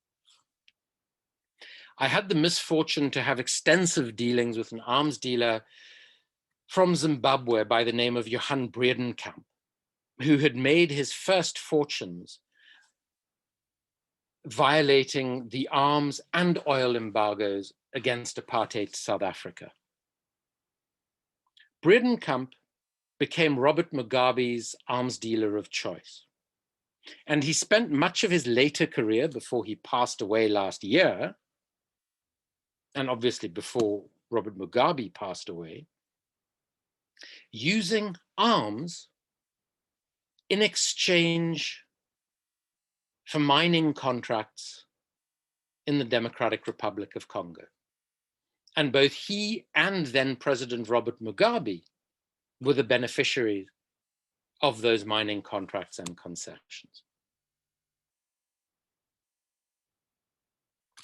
I had the misfortune to have extensive dealings with an arms dealer from Zimbabwe by the name of Johan Bredenkamp, who had made his first fortunes violating the arms and oil embargoes against apartheid South Africa. Bredenkamp became Robert Mugabe's arms dealer of choice. And he spent much of his later career, before he passed away last year, and obviously before Robert Mugabe passed away, using arms in exchange for mining contracts in the Democratic Republic of Congo. And both he and then President Robert Mugabe were the beneficiaries of those mining contracts and concessions.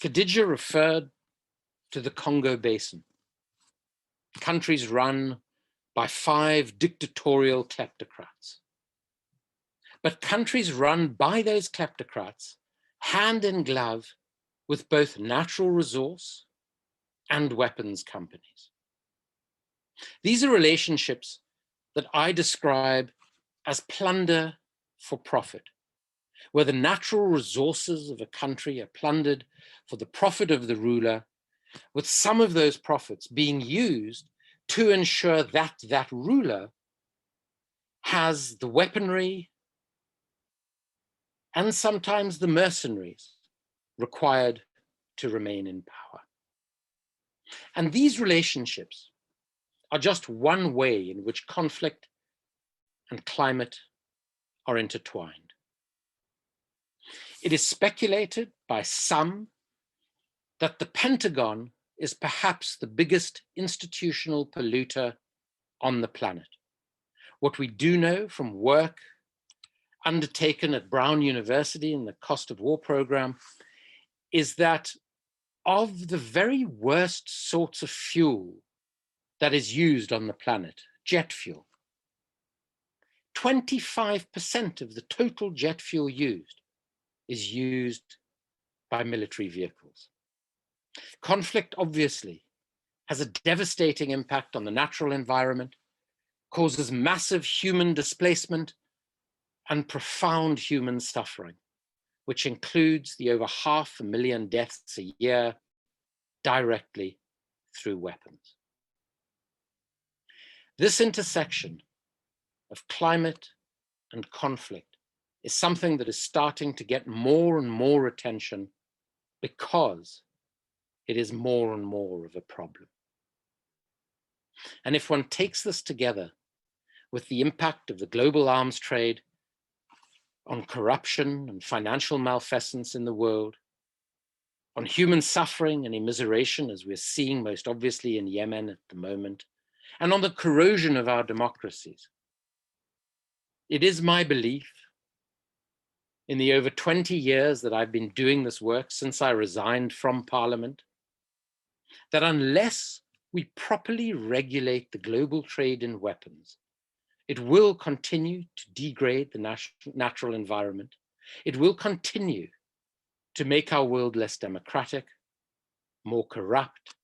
Khadija referred to the Congo Basin, countries run by 5 dictatorial kleptocrats. But countries run by those kleptocrats hand in glove with both natural resource and weapons companies. These are relationships that I describe as plunder for profit, where the natural resources of a country are plundered for the profit of the ruler, with some of those profits being used to ensure that that ruler has the weaponry and sometimes the mercenaries required to remain in power. And these relationships are just one way in which conflict and climate are intertwined. It is speculated by some that the Pentagon is perhaps the biggest institutional polluter on the planet. What we do know from work undertaken at Brown University in the Cost of War program is that of the very worst sorts of fuel that is used on the planet, jet fuel, 25% of the total jet fuel used is used by military vehicles. Conflict obviously has a devastating impact on the natural environment, causes massive human displacement and profound human suffering, which includes the over 500,000 deaths a year directly through weapons. This intersection of climate and conflict is something that is starting to get more and more attention because it is more and more of a problem. And if one takes this together with the impact of the global arms trade on corruption and financial malfeasance in the world, on human suffering and immiseration, as we're seeing most obviously in Yemen at the moment, and on the corrosion of our democracies, it is my belief, in the over 20 years that I've been doing this work since I resigned from Parliament, that unless we properly regulate the global trade in weapons, it will continue to degrade the natural environment. It will continue to make our world less democratic, more corrupt,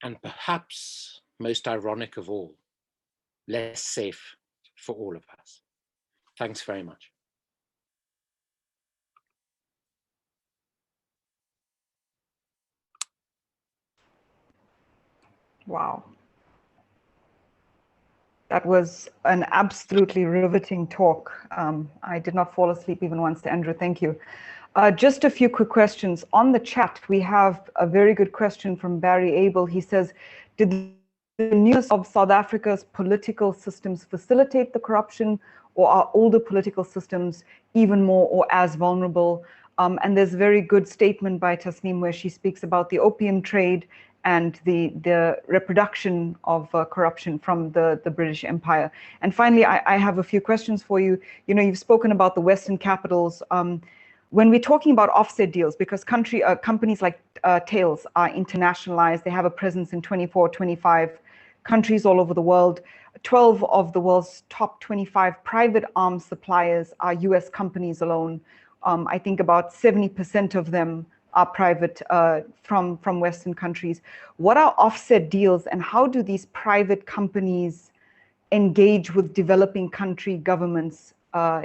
and perhaps most ironic of all, less safe for all of us. Thanks very much. Wow. That was an absolutely riveting talk. I did not fall asleep even once. Andrew, thank you. Just a few quick questions. On the chat, we have a very good question from Barry Abel. He says, did the newness of South Africa's political systems facilitate the corruption, or are older political systems even more or as vulnerable? And there's a very good statement by Tasneem where she speaks about the opium trade and the reproduction of corruption from the British Empire. And finally, I have a few questions for you. You know, you've spoken about the Western capitals. When we're talking about offset deals, because companies like Thales are internationalized, they have a presence in 24, 25 countries all over the world. 12 of the world's top 25 private arms suppliers are US companies alone. I think about 70% of them are private from Western countries. What are offset deals, and how do these private companies engage with developing country governments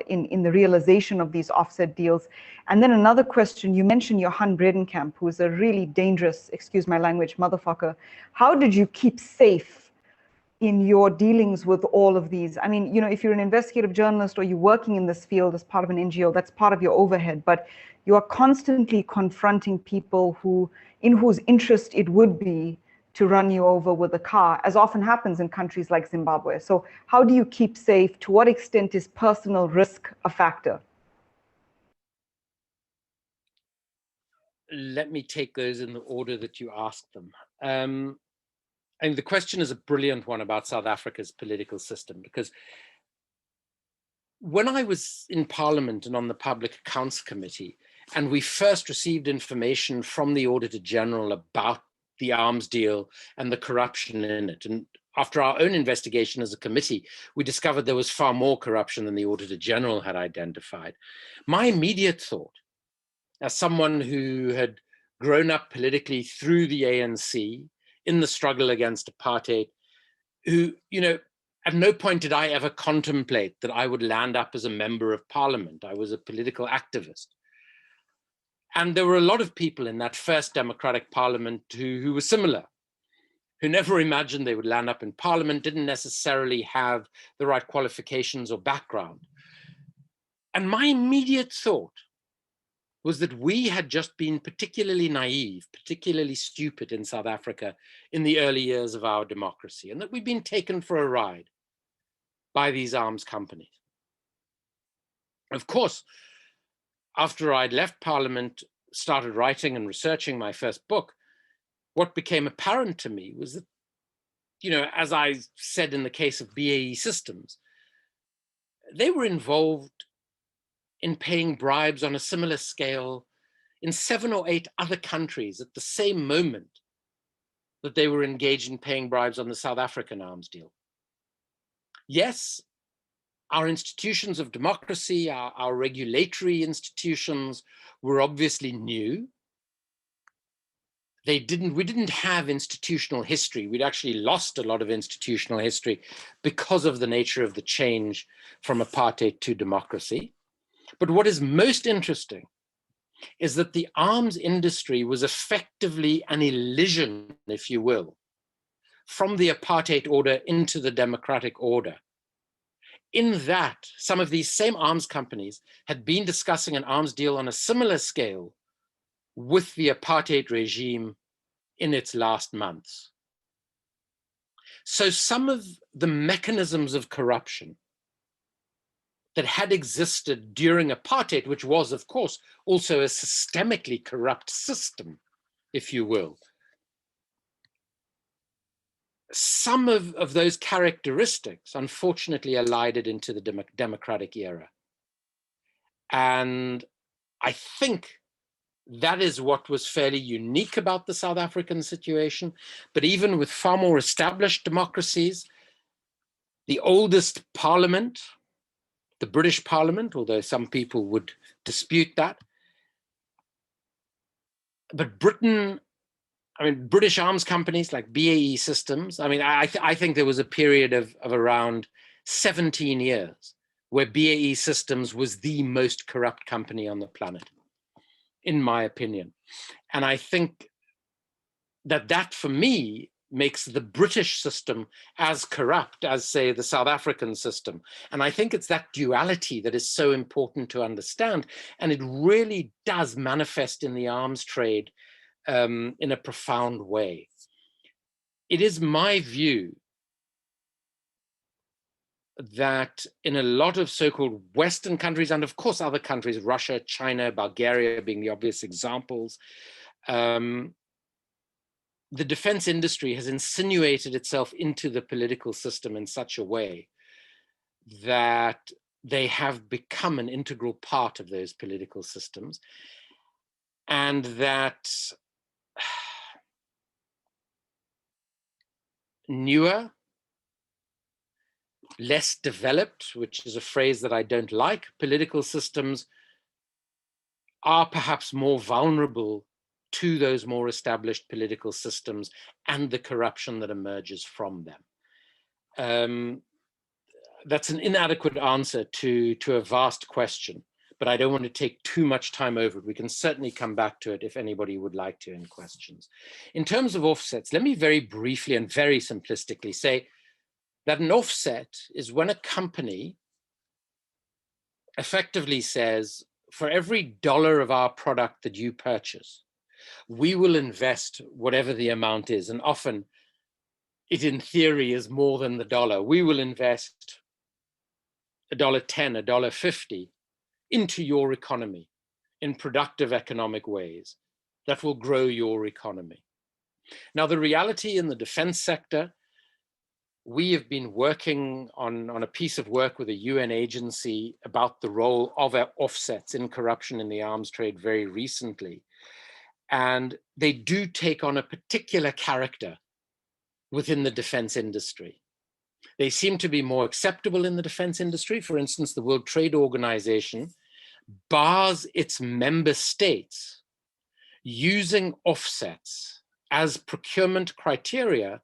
in the realization of these offset deals? And then another question, you mentioned Johan Bredenkamp, who is a really dangerous, excuse my language, motherfucker. How did you keep safe in your dealings with all of these? I mean, you know, if you're an investigative journalist or you're working in this field as part of an NGO, that's part of your overhead, but you are constantly confronting people in whose interest it would be to run you over with a car, as often happens in countries like Zimbabwe. So how do you keep safe? To what extent is personal risk a factor? Let me take those in the order that you asked them. And the question is a brilliant one about South Africa's political system, because when I was in Parliament and on the Public Accounts Committee, and we first received information from the Auditor General about the arms deal and the corruption in it, and after our own investigation as a committee, we discovered there was far more corruption than the Auditor General had identified. My immediate thought, as someone who had grown up politically through the ANC in the struggle against apartheid, who, you know, at no point did I ever contemplate that I would land up as a member of Parliament. I was a political activist. And there were a lot of people in that first democratic parliament who were similar, who never imagined they would land up in Parliament, didn't necessarily have the right qualifications or background. And my immediate thought was that we had just been particularly naive, particularly stupid in South Africa in the early years of our democracy, and that we'd been taken for a ride by these arms companies. Of course, after I'd left Parliament, started writing and researching my first book, what became apparent to me was that, as I said in the case of BAE Systems, they were involved in paying bribes on a similar scale in 7 or 8 other countries at the same moment that they were engaged in paying bribes on the South African arms deal. Yes, our institutions of democracy, our regulatory institutions were obviously new. We didn't have institutional history. We'd actually lost a lot of institutional history because of the nature of the change from apartheid to democracy. But what is most interesting is that the arms industry was effectively an elision, if you will, from the apartheid order into the democratic order. In that, some of these same arms companies had been discussing an arms deal on a similar scale with the apartheid regime in its last months. So some of the mechanisms of corruption that had existed during apartheid, which was, of course, also a systemically corrupt system, if you will, some of those characteristics, unfortunately, elided into the democratic era. And I think that is what was fairly unique about the South African situation. But even with far more established democracies, the oldest parliament, the British Parliament, although some people would dispute that, but British arms companies like BAE Systems, I think there was a period of around 17 years where BAE Systems was the most corrupt company on the planet, in my opinion. And I think that for me makes the British system as corrupt as, say, the South African system. And I think it's that duality that is so important to understand. And it really does manifest in the arms trade in a profound way. It is my view that in a lot of so-called Western countries, and of course other countries, Russia, China, Bulgaria being the obvious examples, the defense industry has insinuated itself into the political system in such a way that they have become an integral part of those political systems, and that newer, less developed, which is a phrase that I don't like, political systems are perhaps more vulnerable to those more established political systems and the corruption that emerges from them. That's an inadequate answer to a vast question, but I don't want to take too much time over it. We can certainly come back to it if anybody would like to in questions. In terms of offsets, let me very briefly and very simplistically say that an offset is when a company effectively says, for every $1 of our product that you purchase, we will invest whatever the amount is. And often it in theory is more than the dollar. We will invest $1.10, $1.50 into your economy in productive economic ways that will grow your economy. Now, the reality in the defense sector, we have been working on a piece of work with a UN agency about the role of offsets in corruption in the arms trade very recently. And they do take on a particular character within the defense industry. They seem to be more acceptable in the defense industry. For instance, the World Trade Organization bars its member states using offsets as procurement criteria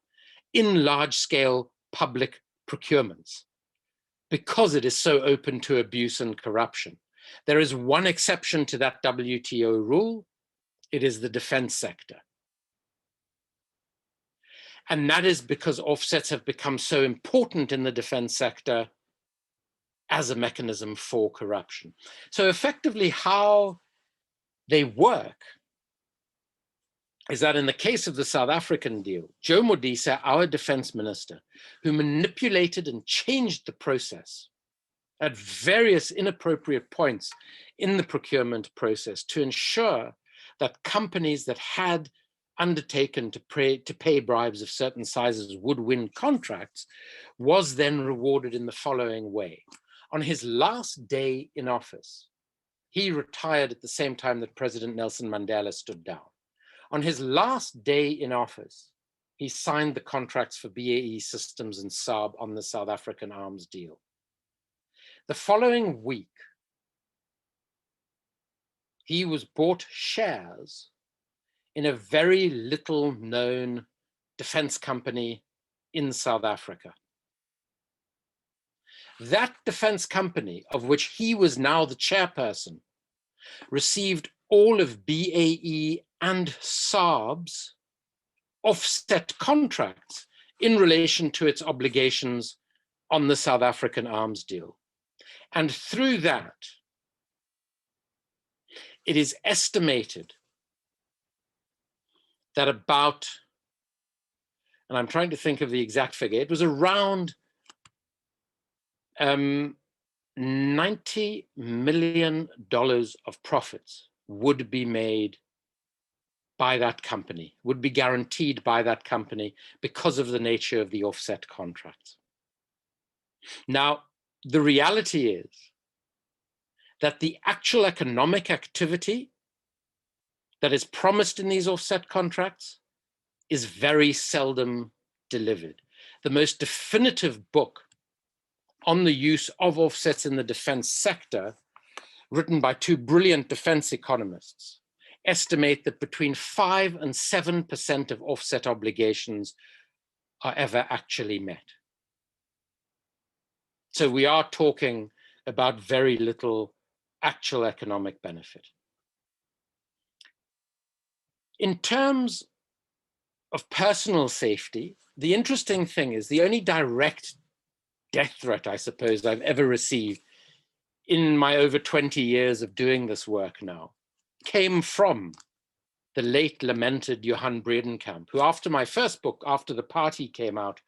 in large-scale public procurements because it is so open to abuse and corruption. There is one exception to that WTO rule. It is the defense sector. And that is because offsets have become so important in the defense sector as a mechanism for corruption. So effectively, how they work is that in the case of the South African deal, Joe Modise, our defense minister, who manipulated and changed the process at various inappropriate points in the procurement process to ensure that companies that had undertaken to pay bribes of certain sizes would win contracts, was then rewarded in the following way. On his last day in office, he retired at the same time that President Nelson Mandela stood down. On his last day in office, he signed the contracts for BAE Systems and Saab on the South African arms deal. The following week, he was bought shares in a very little known defense company in South Africa. That defense company, of which he was now the chairperson, received all of BAE and Saab's offset contracts in relation to its obligations on the South African arms deal. And through that, it is estimated that about, and I'm trying to think of the exact figure, it was around $90 million of profits would be made by that company, would be guaranteed by that company because of the nature of the offset contracts. Now, the reality is that the actual economic activity that is promised in these offset contracts is very seldom delivered. The most definitive book on the use of offsets in the defense sector, written by two brilliant defense economists, estimate that between 5 and 7% of offset obligations are ever actually met. So we are talking about very little actual economic benefit. In terms of personal safety, the interesting thing is the only direct death threat, I suppose, I've ever received in my over 20 years of doing this work now came from the late lamented Johan Bredenkamp, who after my first book, After the Party, came out,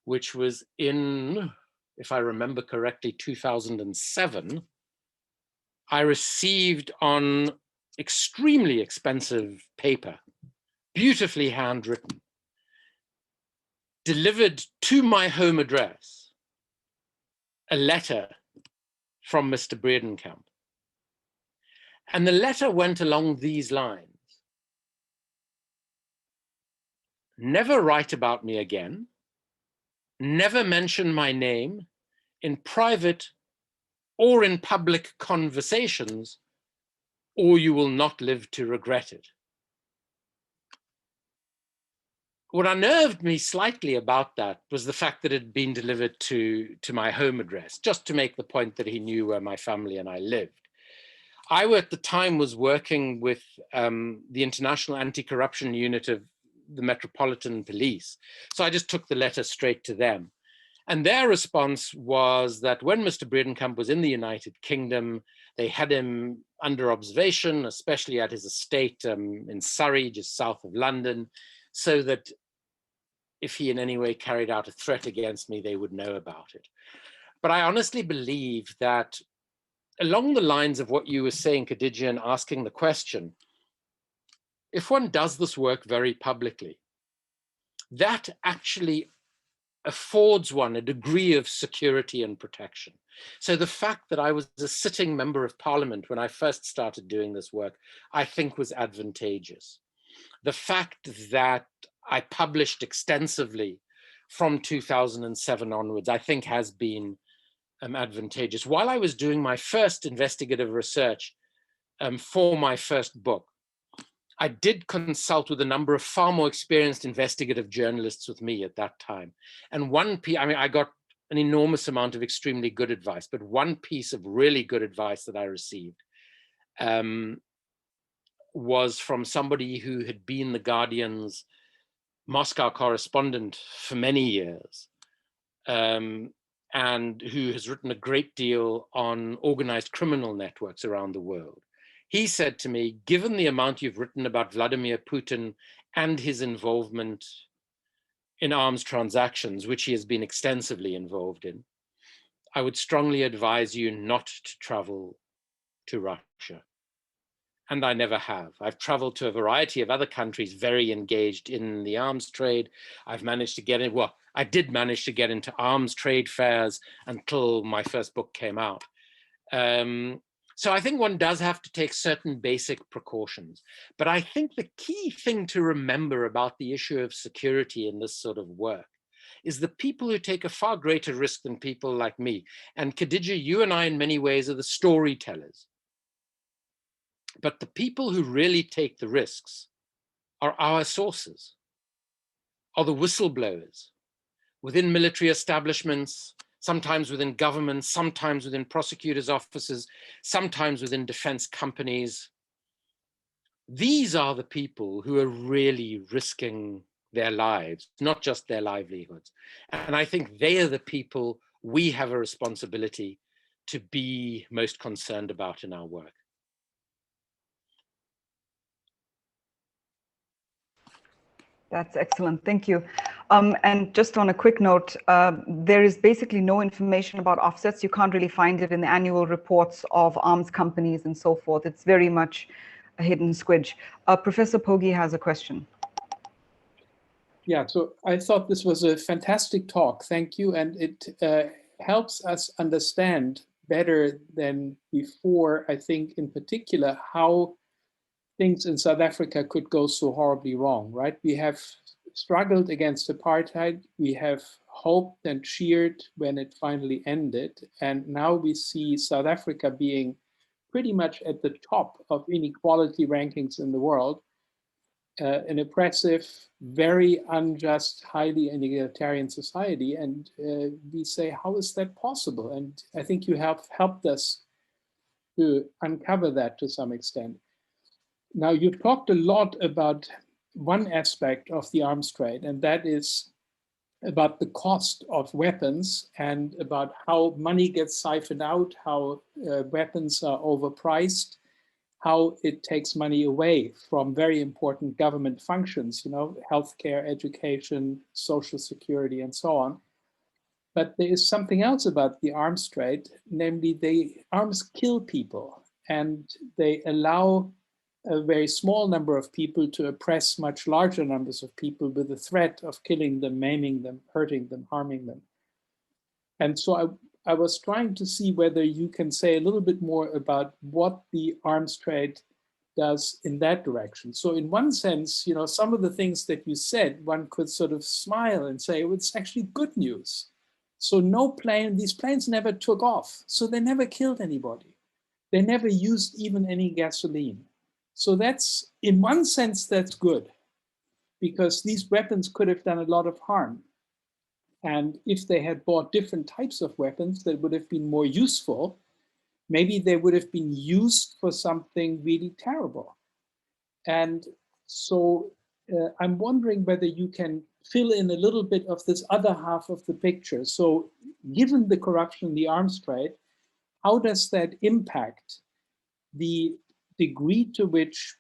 which was in, if I remember correctly, 2007, I received on extremely expensive paper, beautifully handwritten, delivered to my home address, a letter from Mr. Bredenkamp. And the letter went along these lines: never write about me again, never mention my name in private or in public conversations, or you will not live to regret it. What unnerved me slightly about that was the fact that it had been delivered to my home address, just to make the point that he knew where my family and I lived. I, at the time, was working with the International Anti-Corruption Unit of the Metropolitan Police. So I just took the letter straight to them. And their response was that when Mr. Bredenkamp was in the United Kingdom, they had him under observation, especially at his estate in Surrey, just south of London, so that if he in any way carried out a threat against me, they would know about it. But I honestly believe that along the lines of what you were saying, Khadija, and asking the question, if one does this work very publicly, that actually affords one a degree of security and protection. So the fact that I was a sitting member of parliament when I first started doing this work, I think was advantageous. The fact that I published extensively from 2007 onwards, I think has been advantageous. While I was doing my first investigative research for my first book, I did consult with a number of far more experienced investigative journalists with me at that time. And I got an enormous amount of extremely good advice, but one piece of really good advice that I received was from somebody who had been The Guardian's Moscow correspondent for many years, and who has written a great deal on organized criminal networks around the world. He said to me, given the amount you've written about Vladimir Putin and his involvement in arms transactions, which he has been extensively involved in, I would strongly advise you not to travel to Russia. And I never have. I've traveled to a variety of other countries very engaged in the arms trade. I've managed to get in, well, I did manage to get into arms trade fairs until my first book came out. So I think one does have to take certain basic precautions. But I think the key thing to remember about the issue of security in this sort of work is the people who take a far greater risk than people like me. And Khadija, you and I in many ways are the storytellers. But the people who really take the risks are our sources, are the whistleblowers within military establishments, sometimes within governments, sometimes within prosecutors' offices, sometimes within defense companies. These are the people who are really risking their lives, not just their livelihoods. And I think they are the people we have a responsibility to be most concerned about in our work. That's excellent. Thank you. And just on a quick note, there is basically no information about offsets. You can't really find it in the annual reports of arms companies and so forth. It's very much a hidden squidge. Professor Poggi has a question. Yeah, so I thought this was a fantastic talk. Thank you. And it helps us understand better than before, I think, in particular, how things in South Africa could go so horribly wrong, right? We have struggled against apartheid. We have hoped and cheered when it finally ended. And now we see South Africa being pretty much at the top of inequality rankings in the world. An oppressive, very unjust, highly egalitarian society. And we say, how is that possible? And I think you have helped us to uncover that to some extent. Now, you've talked a lot about one aspect of the arms trade, and that is about the cost of weapons and about how money gets siphoned out, how weapons are overpriced, how it takes money away from very important government functions, you know, healthcare, education, social security, and so on. But there is something else about the arms trade, namely the arms kill people, and they allow a very small number of people to oppress much larger numbers of people with the threat of killing them, maiming them, hurting them, harming them. And so I was trying to see whether you can say a little bit more about what the arms trade does in that direction. So in one sense, you know, some of the things that you said, one could sort of smile and say, well, it's actually good news. So these planes never took off. So they never killed anybody. They never used even any gasoline. So that's, in one sense, that's good, because these weapons could have done a lot of harm. And if they had bought different types of weapons that would have been more useful, maybe they would have been used for something really terrible. And so I'm wondering whether you can fill in a little bit of this other half of the picture. So given the corruption in the arms trade, how does that impact the degree to which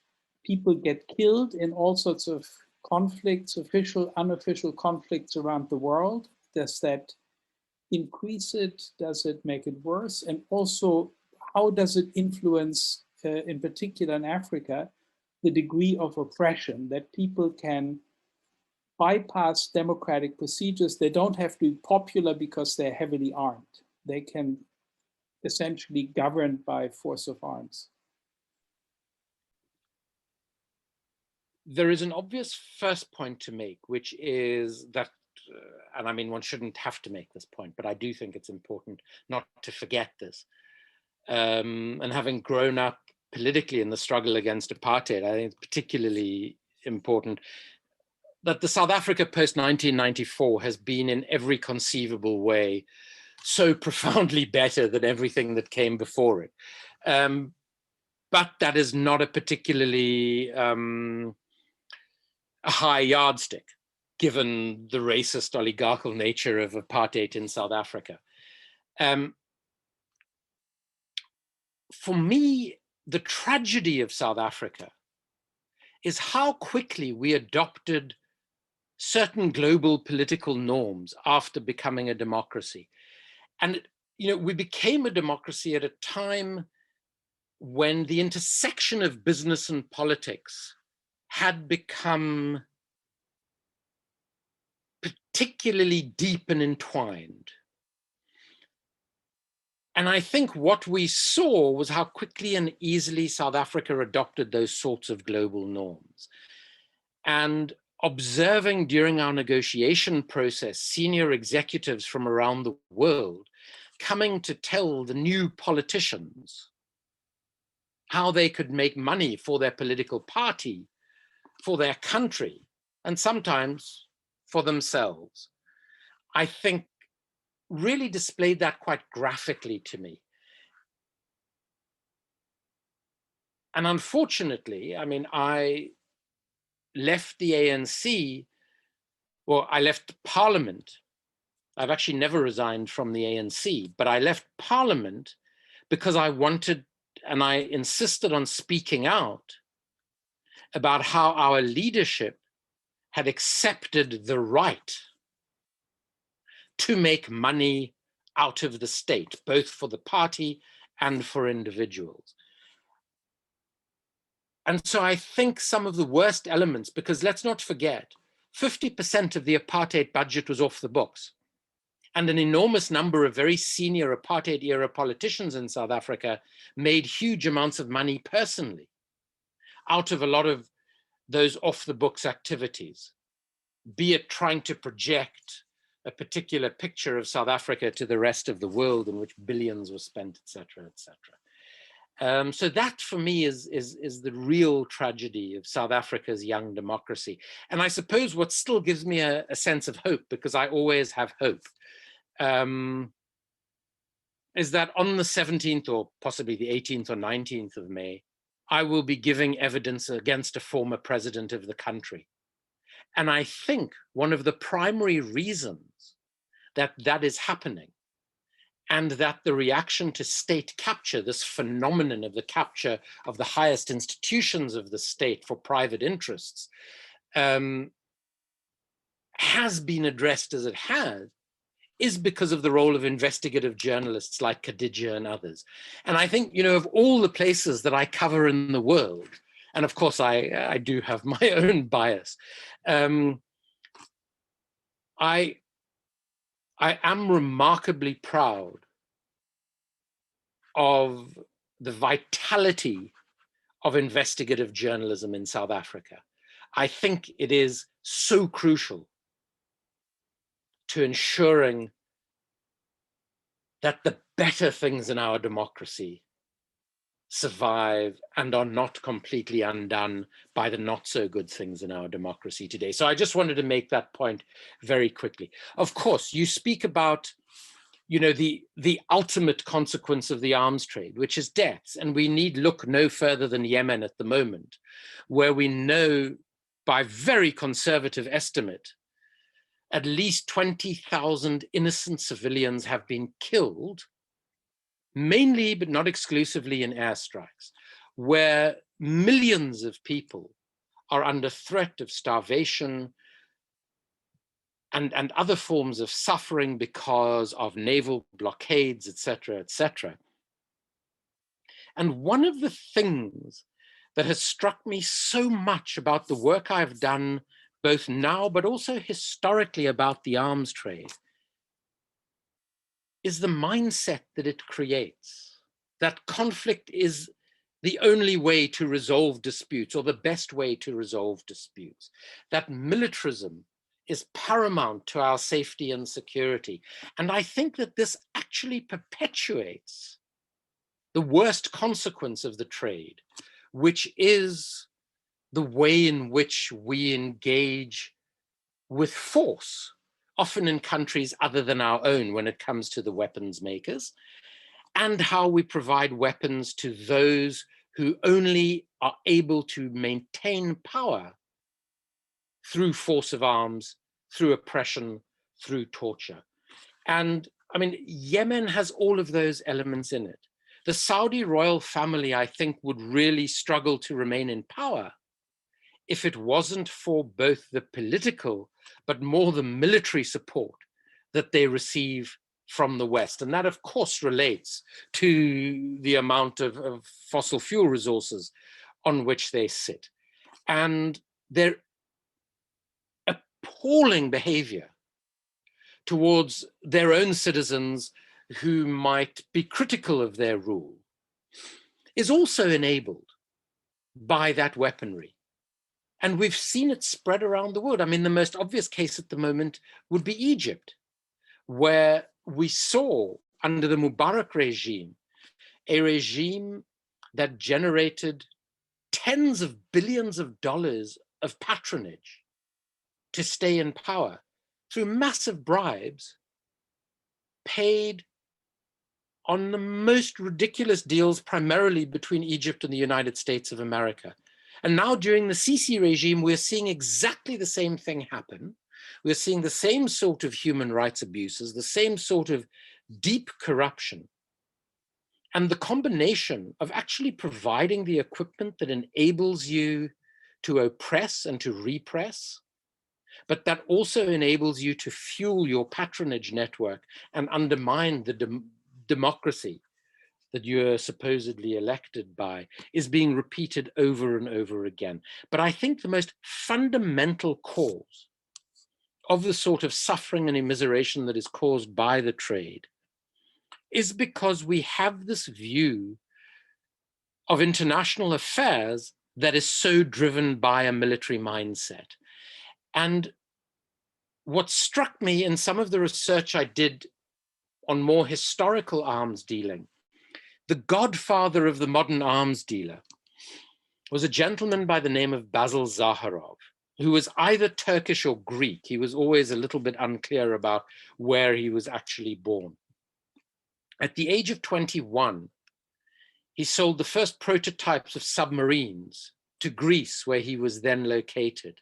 people get killed in all sorts of conflicts, official, unofficial conflicts around the world? Does that increase it? Does it make it worse? And also, how does it influence, in particular in Africa, the degree of oppression that people can bypass democratic procedures? They don't have to be popular because they're heavily armed. They can essentially govern by force of arms. There is an obvious first point to make, which is that, and I mean, one shouldn't have to make this point, but I do think it's important not to forget this. And having grown up politically in the struggle against apartheid, I think it's particularly important that the South Africa post-1994 has been in every conceivable way so profoundly better than everything that came before it. But that is not a particularly a high yardstick, given the racist oligarchical nature of apartheid in South Africa. For me, the tragedy of South Africa is how quickly we adopted certain global political norms after becoming a democracy. And, we became a democracy at a time when the intersection of business and politics had become particularly deep and entwined. And I think what we saw was how quickly and easily South Africa adopted those sorts of global norms. And observing during our negotiation process, senior executives from around the world coming to tell the new politicians how they could make money for their political party, for their country, and sometimes for themselves, I think really displayed that quite graphically to me. And unfortunately, I mean, I left the ANC, well, I left Parliament. I've actually never resigned from the ANC, but I left Parliament because I wanted, and I insisted on speaking out about how our leadership had accepted the right to make money out of the state, both for the party and for individuals. And so I think some of the worst elements, because let's not forget, 50% of the apartheid budget was off the books. And an enormous number of very senior apartheid era politicians in South Africa made huge amounts of money personally out of a lot of those off the books activities, be it trying to project a particular picture of South Africa to the rest of the world in which billions were spent, et cetera, et cetera. So that for me is the real tragedy of South Africa's young democracy. And I suppose what still gives me a sense of hope, because I always have hope, is that on the 17th or possibly the 18th or 19th of May, I will be giving evidence against a former president of the country. And I think one of the primary reasons that that is happening, and that the reaction to state capture, this phenomenon of the capture of the highest institutions of the state for private interests, has been addressed as it has, is because of the role of investigative journalists like Khadija and others. And I think, of all the places that I cover in the world, and of course I do have my own bias, I am remarkably proud of the vitality of investigative journalism in South Africa. I think it is so crucial to ensuring that the better things in our democracy survive and are not completely undone by the not so good things in our democracy today. So I just wanted to make that point very quickly. Of course, you speak about, the ultimate consequence of the arms trade, which is deaths. And we need look no further than Yemen at the moment, where we know by very conservative estimate, at least 20,000 innocent civilians have been killed, mainly, but not exclusively, in airstrikes, where millions of people are under threat of starvation and other forms of suffering because of naval blockades, et cetera, et cetera. And one of the things that has struck me so much about the work I've done, both now, but also historically about the arms trade, is the mindset that it creates, that conflict is the only way to resolve disputes, or the best way to resolve disputes, that militarism is paramount to our safety and security. And I think that this actually perpetuates the worst consequence of the trade, which is the way in which we engage with force, often in countries other than our own when it comes to the weapons makers, and how we provide weapons to those who only are able to maintain power through force of arms, through oppression, through torture. And I mean, Yemen has all of those elements in it. the Saudi royal family, I think, would really struggle to remain in power if it wasn't for both the political, but more the military support that they receive from the West. And that, of course, relates to the amount of fossil fuel resources on which they sit. And their appalling behavior towards their own citizens who might be critical of their rule is also enabled by that weaponry. And we've seen it spread around the world. I mean, the most obvious case at the moment would be Egypt, where we saw under the Mubarak regime, a regime that generated tens of billions of dollars of patronage to stay in power through massive bribes paid on the most ridiculous deals, primarily between Egypt and the United States of America. And now during the Sisi regime, we're seeing exactly the same thing happen. We're seeing the same sort of human rights abuses, the same sort of deep corruption. And the combination of actually providing the equipment that enables you to oppress and to repress, but that also enables you to fuel your patronage network and undermine the democracy that you're supposedly elected by, is being repeated over and over again. But I think the most fundamental cause of the sort of suffering and immiseration that is caused by the trade is because we have this view of international affairs that is so driven by a military mindset. And what struck me in some of the research I did on more historical arms dealing, the godfather of the modern arms dealer was a gentleman by the name of Basil Zaharov, who was either Turkish or Greek. He was always a little bit unclear about where he was actually born. At the age of 21, he sold the first prototypes of submarines to Greece, where he was then located.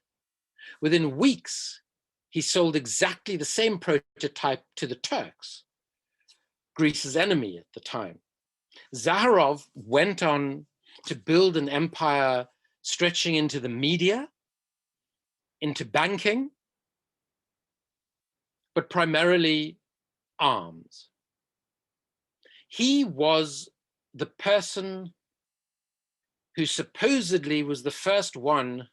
Within weeks, he sold exactly the same prototype to the Turks, Greece's enemy at the time. Zaharov went on to build an empire stretching into the media, into banking, but primarily arms. He was the person who supposedly was the first one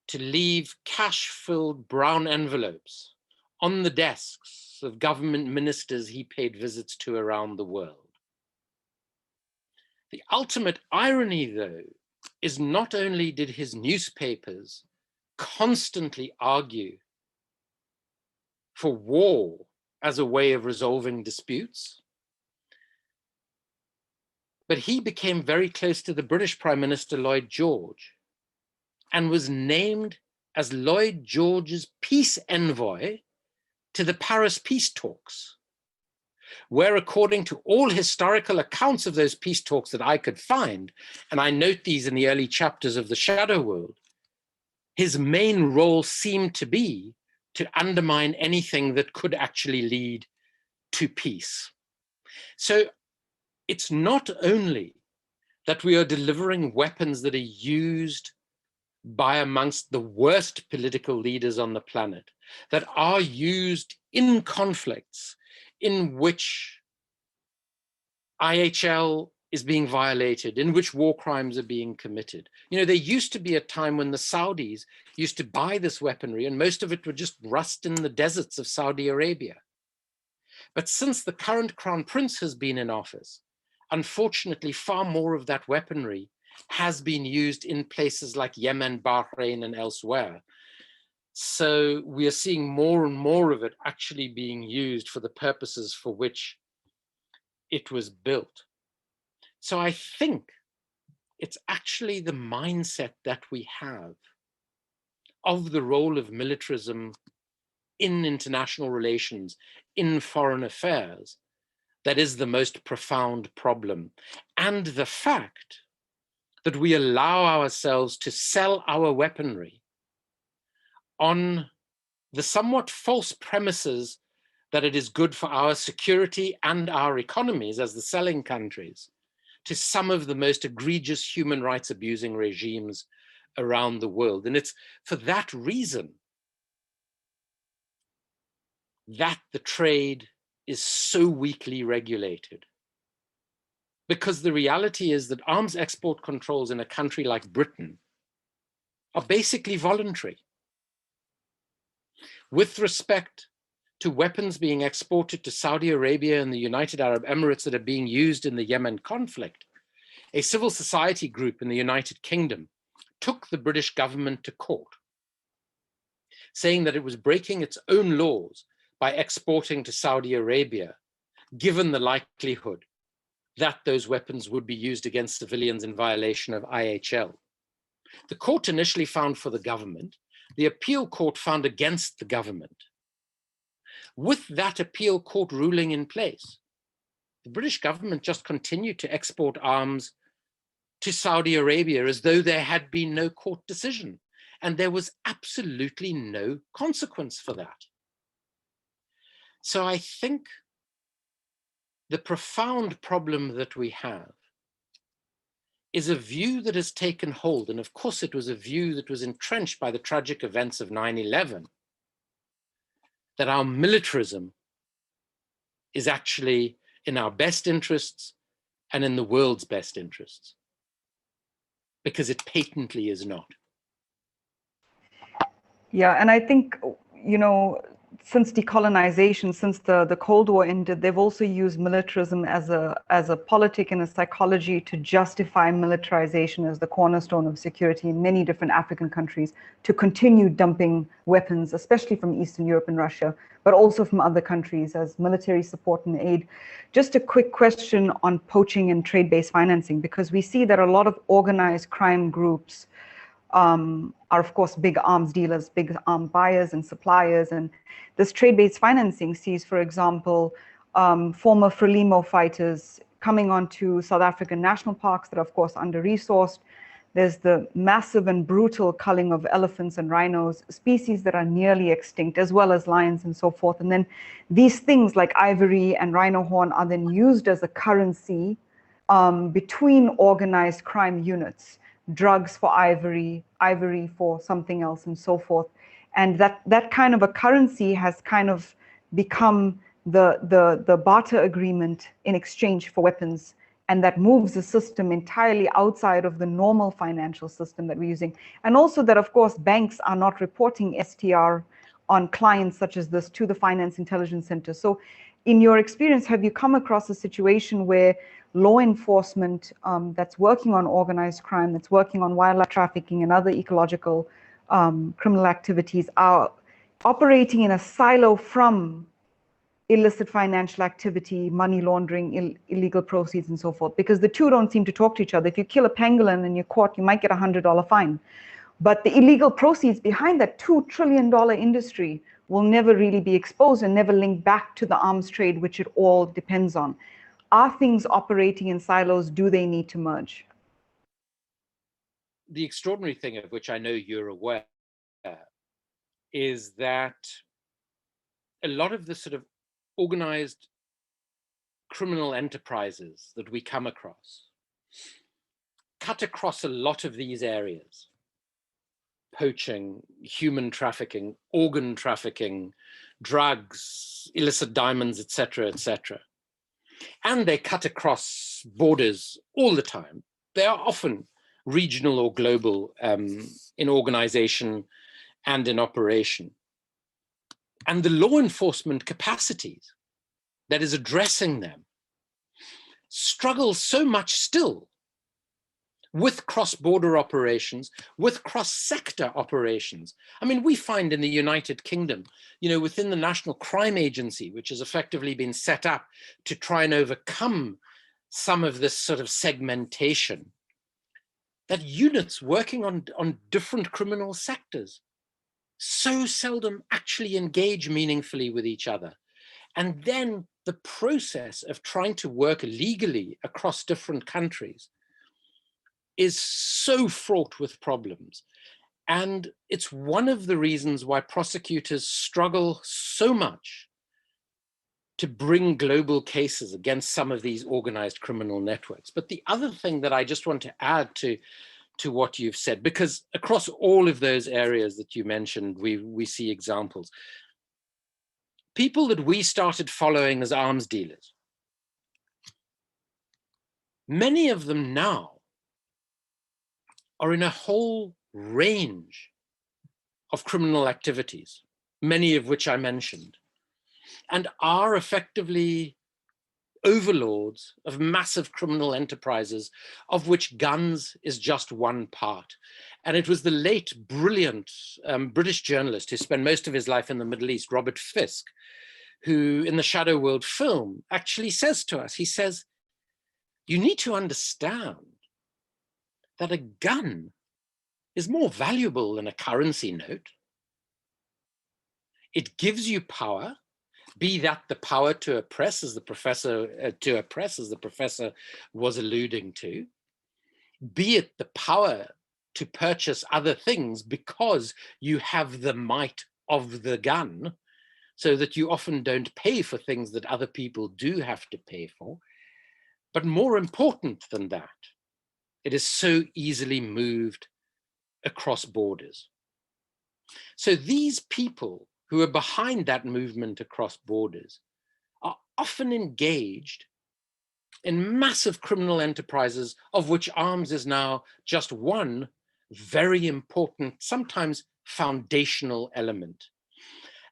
to leave cash-filled brown envelopes on the desks of government ministers he paid visits to around the world. The ultimate irony, though, is not only did his newspapers constantly argue for war as a way of resolving disputes, but he became very close to the British Prime Minister Lloyd George and was named as Lloyd George's peace envoy to the Paris peace talks, where, according to all historical accounts of those peace talks that I could find, and I note these in the early chapters of The Shadow World, his main role seemed to be to undermine anything that could actually lead to peace. So it's not only that we are delivering weapons that are used by amongst the worst political leaders on the planet, that are used in conflicts in which IHL is being violated, in which war crimes are being committed. You know, there used to be a time when the Saudis used to buy this weaponry and most of it would just rust in the deserts of Saudi Arabia. But since the current Crown Prince has been in office, unfortunately, far more of that weaponry has been used in places like Yemen, Bahrain, and elsewhere. So we are seeing more and more of it actually being used for the purposes for which it was built. So I think it's actually the mindset that we have of the role of militarism in international relations, in foreign affairs, that is the most profound problem. And the fact that we allow ourselves to sell our weaponry on the somewhat false premises that it is good for our security and our economies as the selling countries, to some of the most egregious human rights abusing regimes around the world. And it's for that reason that the trade is so weakly regulated. Because the reality is that arms export controls in a country like Britain are basically voluntary. With respect to weapons being exported to Saudi Arabia and the United Arab Emirates that are being used in the Yemen conflict, a civil society group in the United Kingdom took the British government to court, saying that it was breaking its own laws by exporting to Saudi Arabia, given the likelihood that those weapons would be used against civilians in violation of IHL. The court initially found for the government. The appeal court found against the government. With that appeal court ruling in place, the British government just continued to export arms to Saudi Arabia as though there had been no court decision. And there was absolutely no consequence for that. So I think the profound problem that we have is a view that has taken hold. And of course, it was a view that was entrenched by the tragic events of 9/11, that our militarism is actually in our best interests and in the world's best interests, because it patently is not. Yeah, and I think, since decolonization, since the Cold War ended, they've also used militarism as a politic and a psychology to justify militarization as the cornerstone of security in many different African countries, to continue dumping weapons, especially from Eastern Europe and Russia, but also from other countries as military support and aid. Just a quick question on poaching and trade-based financing, because we see that a lot of organized crime groups are of course big arms dealers, big arms buyers and suppliers. And this trade-based financing sees, for example, former Frelimo fighters coming onto South African national parks that are of course under-resourced. There's the massive and brutal culling of elephants and rhinos, species that are nearly extinct, as well as lions and so forth. And then these things like ivory and rhino horn are then used as a currency between organized crime units. Drugs for ivory, ivory for something else, and so forth. And that kind of a currency has kind of become the barter agreement in exchange for weapons. And that moves the system entirely outside of the normal financial system that we're using. And also that, of course, banks are not reporting STR on clients such as this to the Finance Intelligence Center. So in your experience, have you come across a situation where law enforcement that's working on organized crime, that's working on wildlife trafficking and other ecological criminal activities are operating in a silo from illicit financial activity, money laundering, illegal proceeds and so forth? Because the two don't seem to talk to each other. If you kill a pangolin and you're caught, you might get a $100 fine. But the illegal proceeds behind that $2 trillion industry will never really be exposed and never link back to the arms trade, which it all depends on. Are things operating in silos? Do they need to merge? The extraordinary thing, of which I know you're aware, is that a lot of the sort of organized criminal enterprises that we come across cut across a lot of these areas: poaching, human trafficking, organ trafficking, drugs, illicit diamonds, etc., etc. And they cut across borders all the time. They are often regional or global in organization and in operation. And the law enforcement capacities that is addressing them struggle so much still with cross-border operations, with cross-sector operations. I mean, we find in the United Kingdom, within the National Crime Agency, which has effectively been set up to try and overcome some of this sort of segmentation, that units working on different criminal sectors so seldom actually engage meaningfully with each other. And then the process of trying to work legally across different countries is so fraught with problems. And it's one of the reasons why prosecutors struggle so much to bring global cases against some of these organized criminal networks. But the other thing that I just want to add to what you've said, because across all of those areas that you mentioned, we see examples. People that we started following as arms dealers, many of them now are in a whole range of criminal activities, many of which I mentioned, and are effectively overlords of massive criminal enterprises, of which guns is just one part. And it was the late, brilliant British journalist who spent most of his life in the Middle East, Robert Fisk, who in the Shadow World film actually says to us, he says, you need to understand that a gun is more valuable than a currency note. It gives you power, be that the power to oppress, as the professor was alluding to, be it the power to purchase other things because you have the might of the gun, so that you often don't pay for things that other people do have to pay for. But more important than that, it is so easily moved across borders. So these people who are behind that movement across borders are often engaged in massive criminal enterprises, of which arms is now just one very important, sometimes foundational element.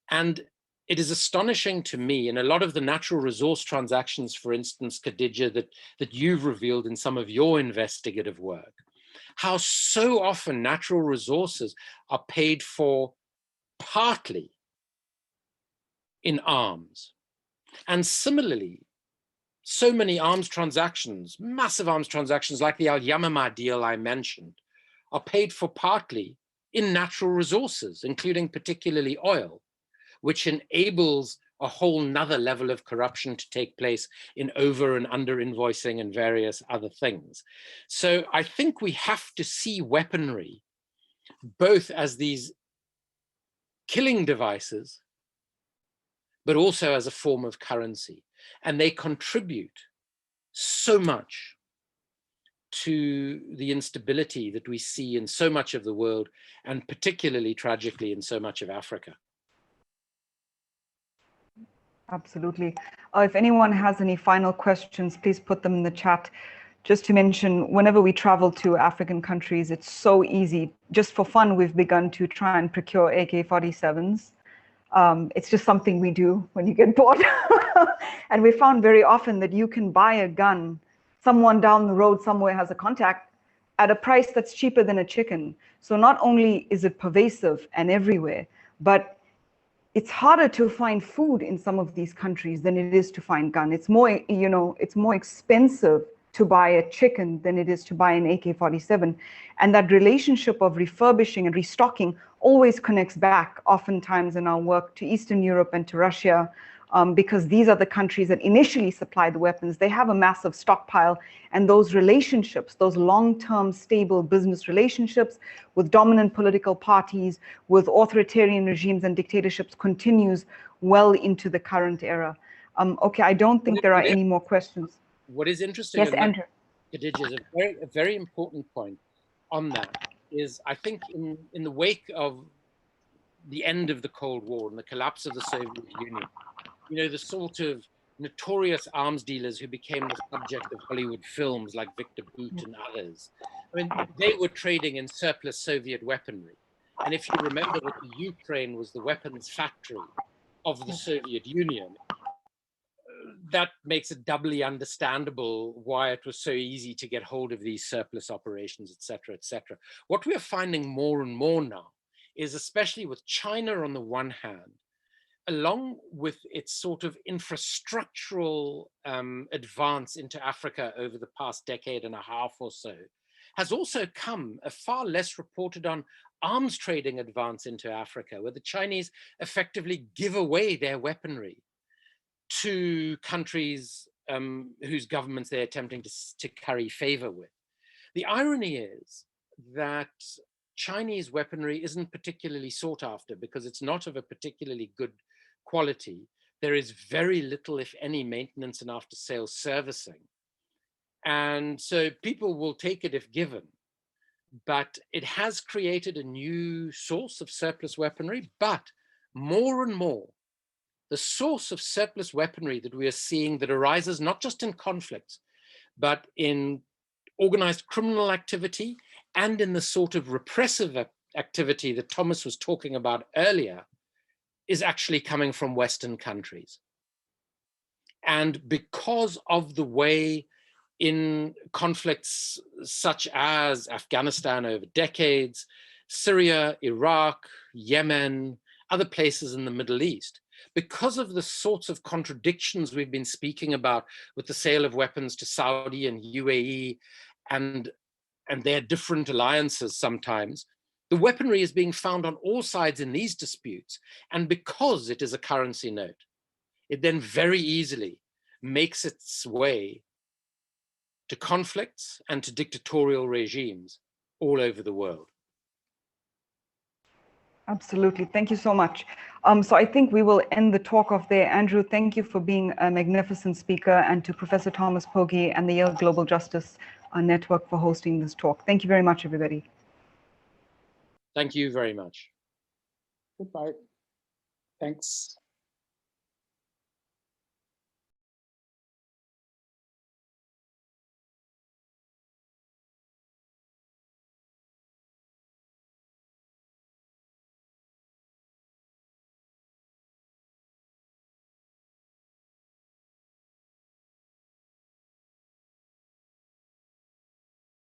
And it is astonishing to me, in a lot of the natural resource transactions, for instance, Khadija, that you've revealed in some of your investigative work, how so often natural resources are paid for partly in arms. And similarly, so many arms transactions, massive arms transactions like the Al Yamama deal I mentioned, are paid for partly in natural resources, including particularly oil, which enables a whole nother level of corruption to take place in over and under invoicing and various other things. So I think we have to see weaponry both as these killing devices, but also as a form of currency. And they contribute so much to the instability that we see in so much of the world, and particularly tragically in so much of Africa. Absolutely. If anyone has any final questions, please put them in the chat. Just to mention, whenever we travel to African countries, it's so easy. Just for fun, we've begun to try and procure AK-47s. It's just something we do when you get bored. And we found very often that you can buy a gun, someone down the road somewhere has a contact, at a price that's cheaper than a chicken. So not only is it pervasive and everywhere, but it's harder to find food in some of these countries than it is to find gun. It's more, it's more expensive to buy a chicken than it is to buy an AK-47. And that relationship of refurbishing and restocking always connects back, oftentimes in our work, to Eastern Europe and to Russia, because these are the countries that initially supply the weapons. They have a massive stockpile, and those relationships, those long-term stable business relationships with dominant political parties, with authoritarian regimes and dictatorships, continues well into the current era. Okay, I don't think there are any more questions. What is interesting, yes, Andrew, Khadija, is a very important point on that is, I think in the wake of the end of the Cold War and the collapse of the Soviet Union, the sort of notorious arms dealers who became the subject of Hollywood films like Victor Boot and others, I mean, they were trading in surplus Soviet weaponry. And if you remember that the Ukraine was the weapons factory of the Soviet Union, that makes it doubly understandable why it was so easy to get hold of these surplus operations, et cetera, et cetera. What we are finding more and more now is, especially with China on the one hand, along with its sort of infrastructural advance into Africa over the past decade and a half or so, has also come a far less reported on arms trading advance into Africa, where the Chinese effectively give away their weaponry to countries whose governments they're attempting to curry favor with. The irony is that Chinese weaponry isn't particularly sought after because it's not of a particularly good quality, there is very little, if any, maintenance and after-sales servicing. And so people will take it if given, but it has created a new source of surplus weaponry. But more and more, the source of surplus weaponry that we are seeing that arises not just in conflicts, but in organized criminal activity and in the sort of repressive activity that Thomas was talking about earlier, is actually coming from Western countries. And because of the way in conflicts such as Afghanistan over decades, Syria, Iraq, Yemen, other places in the Middle East, because of the sorts of contradictions we've been speaking about with the sale of weapons to Saudi and UAE and their different alliances sometimes, the weaponry is being found on all sides in these disputes. And because it is a currency note, it then very easily makes its way to conflicts and to dictatorial regimes all over the world. Absolutely. Thank you so much. So I think we will end the talk off there. Andrew, thank you for being a magnificent speaker, and to Professor Thomas Pogge and the Yale Global Justice Network for hosting this talk. Thank you very much, everybody. Thank you very much. Goodbye. Thanks.